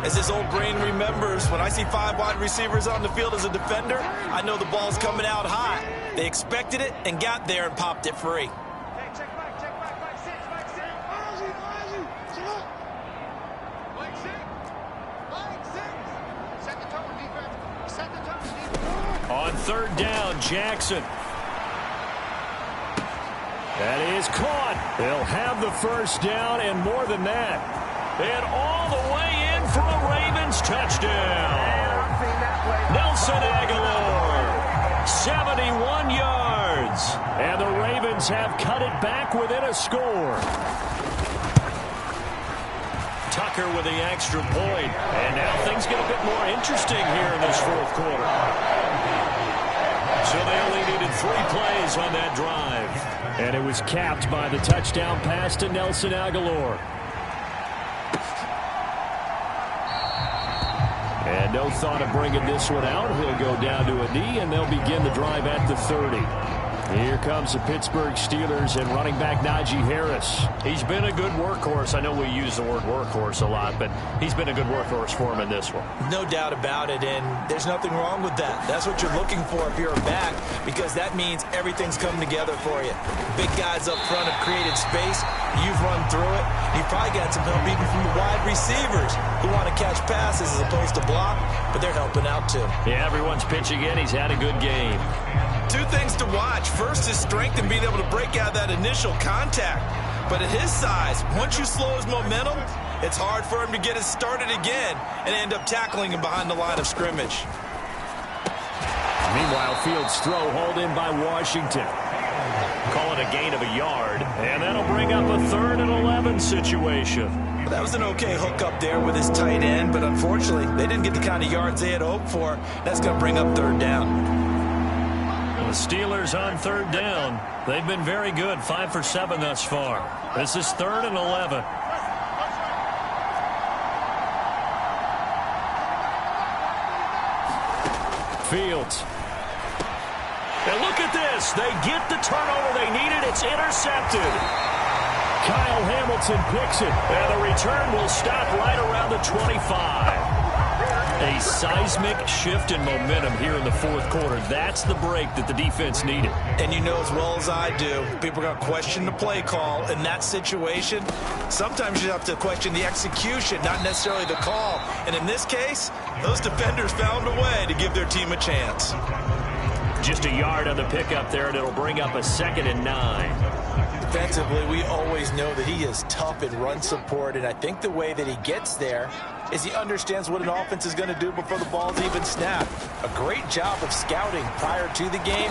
As his old brain remembers, when I see 5 wide receivers on the field as a defender, I know the ball's coming out hot. They expected it and got there and popped it free. On 3rd down, Jackson. That is caught. They'll have the 1st down and more than that. And all the way in for a Ravens touchdown. Nelson Aguilar, 71 yards. And the Ravens have cut it back within a score. Tucker with the extra point. And now things get a bit more interesting here in this fourth quarter. So they only needed 3 plays on that drive. And it was capped by the touchdown pass to Nelson Aguilar. And no thought of bringing this one out. He'll go down to a knee, and they'll begin the drive at the 30. Here comes the Pittsburgh Steelers and running back Najee Harris. He's been a good workhorse. I know we use the word workhorse a lot, but he's been a good workhorse for him in this one. No doubt about it, and there's nothing wrong with that. That's what you're looking for if you're a back, because that means everything's come together for you. Big guys up front have created space. You've run through it. You've probably got some help even from the wide receivers who want to catch passes as opposed to block, but they're helping out too. Yeah, everyone's pitching in. He's had a good game. 2 things to watch. First is strength and being able to break out that initial contact. But at his size, once you slow his momentum, it's hard for him to get it started again and end up tackling him behind the line of scrimmage. Meanwhile, Fields' throw hauled in by Washington. Call it a gain of a yard, and that'll bring up a 3rd and 11 situation. That was an okay hook up there with his tight end, but unfortunately, they didn't get the kind of yards they had hoped for. That's going to bring up 3rd down. The Steelers on 3rd down. They've been very good, 5 for 7 thus far. This is 3rd and 11. Fields. And look at this. They get the turnover they needed. It's intercepted. Kyle Hamilton picks it. And the return will stop right around the 25. A seismic shift in momentum here in the fourth quarter. That's the break that the defense needed. And you know as well as I do, people are going to question the play call in that situation. Sometimes you have to question the execution, not necessarily the call. And in this case, those defenders found a way to give their team a chance. Just a yard on the pickup there, and it'll bring up a 2nd and 9. Defensively, we always know that he is tough in run support, and I think the way that he gets there is he understands what an offense is going to do before the ball's even snapped. A great job of scouting prior to the game,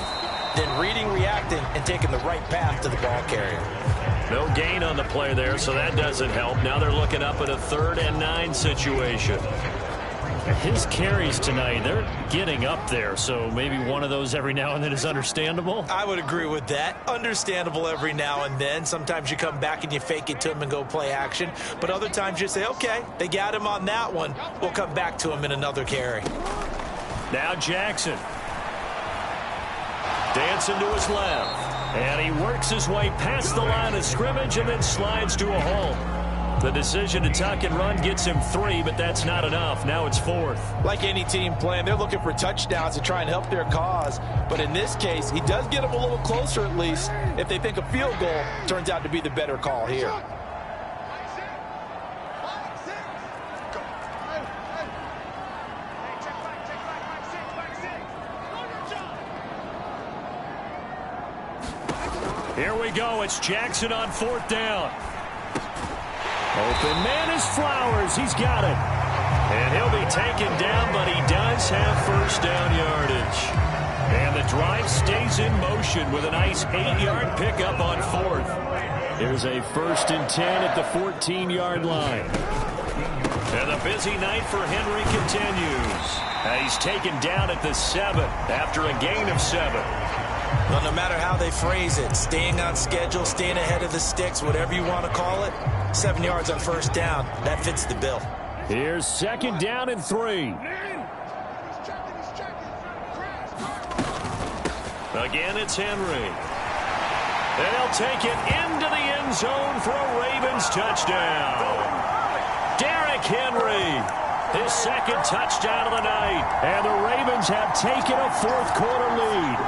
then reading, reacting, and taking the right path to the ball carrier. No gain on the play there, so that doesn't help. Now they're looking up at a 3rd and 9 situation. His carries tonight, they're getting up there, so maybe one of those every now and then is understandable. I would agree with that. Understandable every now and then. Sometimes you come back and you fake it to him and go play action. But other times you say, okay, they got him on that one. We'll come back to him in another carry. Now Jackson. Dancing to his left. And he works his way past the line of scrimmage and then slides to a halt. The decision to tuck and run gets him 3, but that's not enough. Now it's 4th. Like any team playing, they're looking for touchdowns to try and help their cause. But in this case, he does get them a little closer at least if they think a field goal turns out to be the better call here. Here we go. It's Jackson on 4th down. Open man is Flowers. He's got it. And he'll be taken down, but he does have first down yardage. And the drive stays in motion with a nice 8-yard pickup on 4th. Here's a 1st and 10 at the 14-yard line. And the busy night for Henry continues. He's taken down at the 7th after a gain of 7. Well, no matter how they phrase it, staying on schedule, staying ahead of the sticks, whatever you want to call it, 7 yards on first down, that fits the bill. Here's 2nd down and 3. Again, it's Henry. And he'll take it into the end zone for a Ravens touchdown. Derrick Henry, his 2nd touchdown of the night. And the Ravens have taken a 4th quarter lead.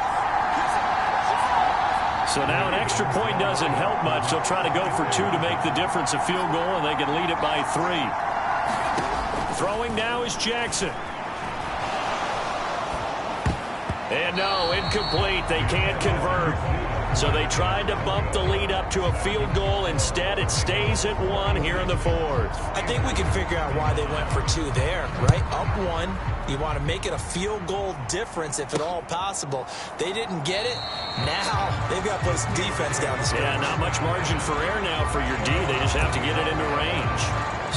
So now an extra point doesn't help much. They'll try to go for 2 to make the difference a field goal, and they can lead it by 3. Throwing now is Jackson. And no, incomplete. They can't convert. So they tried to bump the lead up to a field goal. Instead, it stays at 1 here in the 4th. I think we can figure out why they went for 2 there, right? Up 1. You want to make it a field goal difference if at all possible. They didn't get it. Now they've got to put some defense down the field. Yeah, not much margin for error now for your D. They just have to get it into range.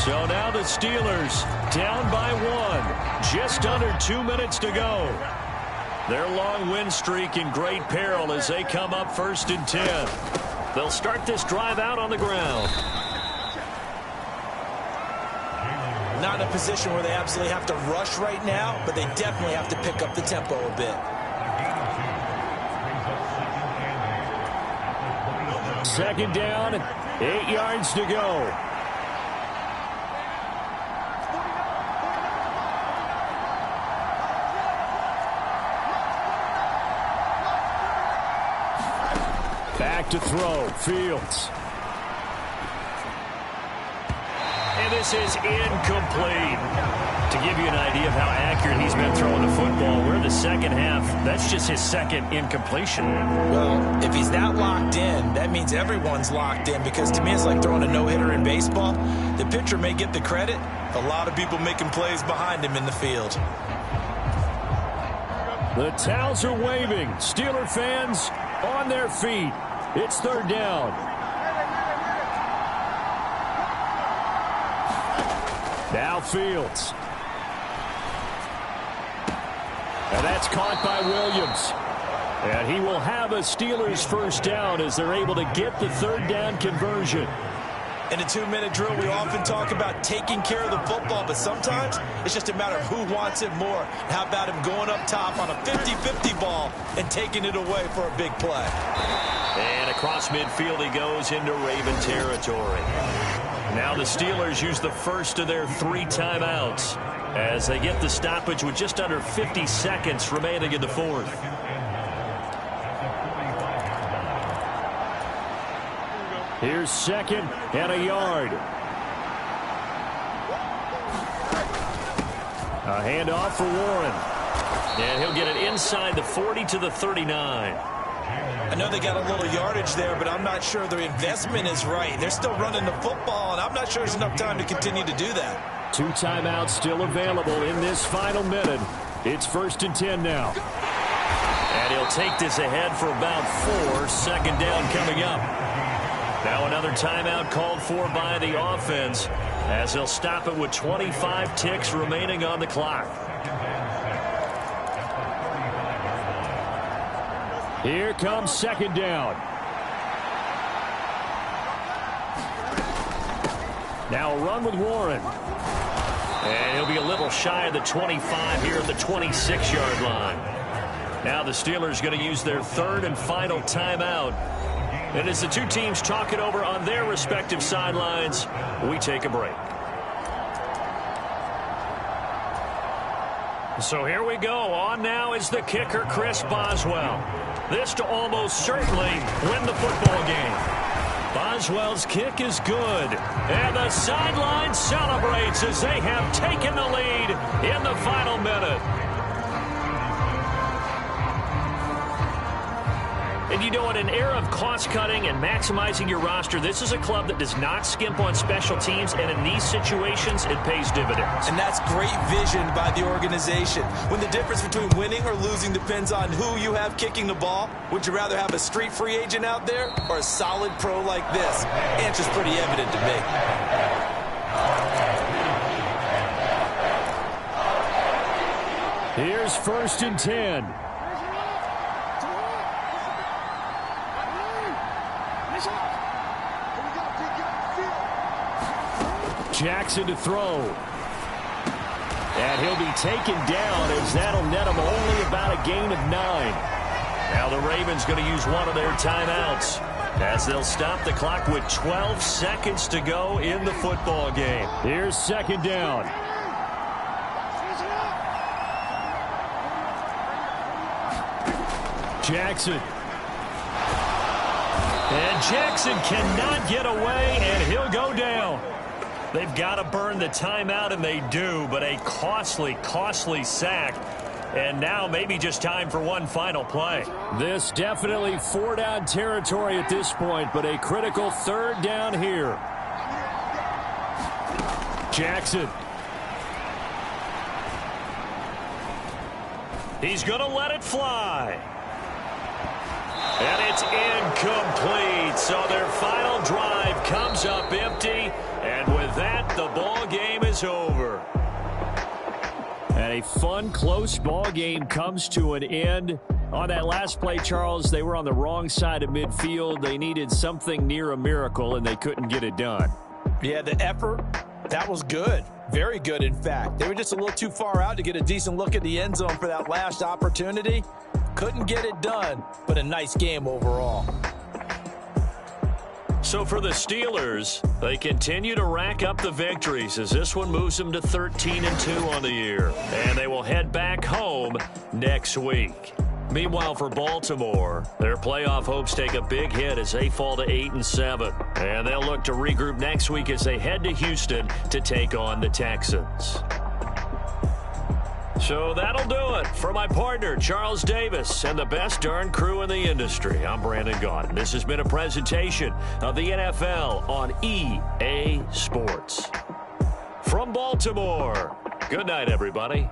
So now the Steelers down by 1. Just under 2 minutes to go. Their long win streak in great peril as they come up 1st and 10. They'll start this drive out on the ground. Not in a position where they absolutely have to rush right now, but they definitely have to pick up the tempo a bit. 2nd down, 8 yards to go. Back to throw, Fields. And this is incomplete. To give you an idea of how accurate he's been throwing the football, we're in the 2nd half. That's just his 2nd incompletion. Well, if he's that locked in, that means everyone's locked in, because to me it's like throwing a no-hitter in baseball. The pitcher may get the credit. A lot of people making plays behind him in the field. The towels are waving. Steeler fans on their feet. It's 3rd down. Now Fields. And that's caught by Williams. And he will have a Steelers 1st down as they're able to get the 3rd down conversion. In a 2-minute drill, we often talk about taking care of the football, but sometimes it's just a matter of who wants it more. How about him going up top on a 50-50 ball and taking it away for a big play? And across midfield he goes into Raven territory. Now the Steelers use the first of their 3 timeouts as they get the stoppage with just under 50 seconds remaining in the 4th. Here's 2nd and a yard. A handoff for Warren. And he'll get it inside the 40 to the 39. I know they got a little yardage there, but I'm not sure their investment is right. They're still running the football, and I'm not sure there's enough time to continue to do that. 2 timeouts still available in this final minute. It's 1st and 10 now. And he'll take this ahead for about 4. 2nd down coming up. Now another timeout called for by the offense. as they'll stop it with 25 ticks remaining on the clock. Here comes second down. Now a run with Warren. And he'll be a little shy of the 25 here at the 26-yard line. Now the Steelers going to use their third and final timeout. And as the two teams talk it over on their respective sidelines, we take a break. So here we go. On now is the kicker, Chris Boswell. This to almost certainly win the football game. Boswell's kick is good. And the sideline celebrates as they have taken the lead in the final minute. And you know, in an era of cost-cutting and maximizing your roster, this is a club that does not skimp on special teams, and in these situations, it pays dividends. And that's great vision by the organization. When the difference between winning or losing depends on who you have kicking the ball, would you rather have a street free agent out there or a solid pro like this? Answer's pretty evident to me. Here's 1st and 10. Jackson to throw. And he'll be taken down as that'll net him only about a gain of 9. Now the Ravens going to use one of their timeouts as they'll stop the clock with 12 seconds to go in the football game. Here's second down. Jackson. And Jackson cannot get away, and he'll go down. They've got to burn the timeout, and they do, but a costly, costly sack. And now maybe just time for one final play. This definitely 4-down territory at this point, but a critical 3rd down here. Jackson. He's going to let it fly. And it's incomplete. So their final drive comes up empty. And with that, the ball game is over. And a fun, close ball game comes to an end. On that last play, Charles, they were on the wrong side of midfield. They needed something near a miracle, and they couldn't get it done. Yeah, the effort, that was good. Very good, in fact. They were just a little too far out to get a decent look at the end zone for that last opportunity. Couldn't get it done, but a nice game overall. So for the Steelers, they continue to rack up the victories as this one moves them to 13-2 on the year. And they will head back home next week. Meanwhile, for Baltimore, their playoff hopes take a big hit as they fall to 8-7. And they'll look to regroup next week as they head to Houston to take on the Texans. So that'll do it. For my partner, Charles Davis, and the best darn crew in the industry, I'm Brandon Gaudin. This has been a presentation of the NFL on EA Sports. From Baltimore, good night, everybody.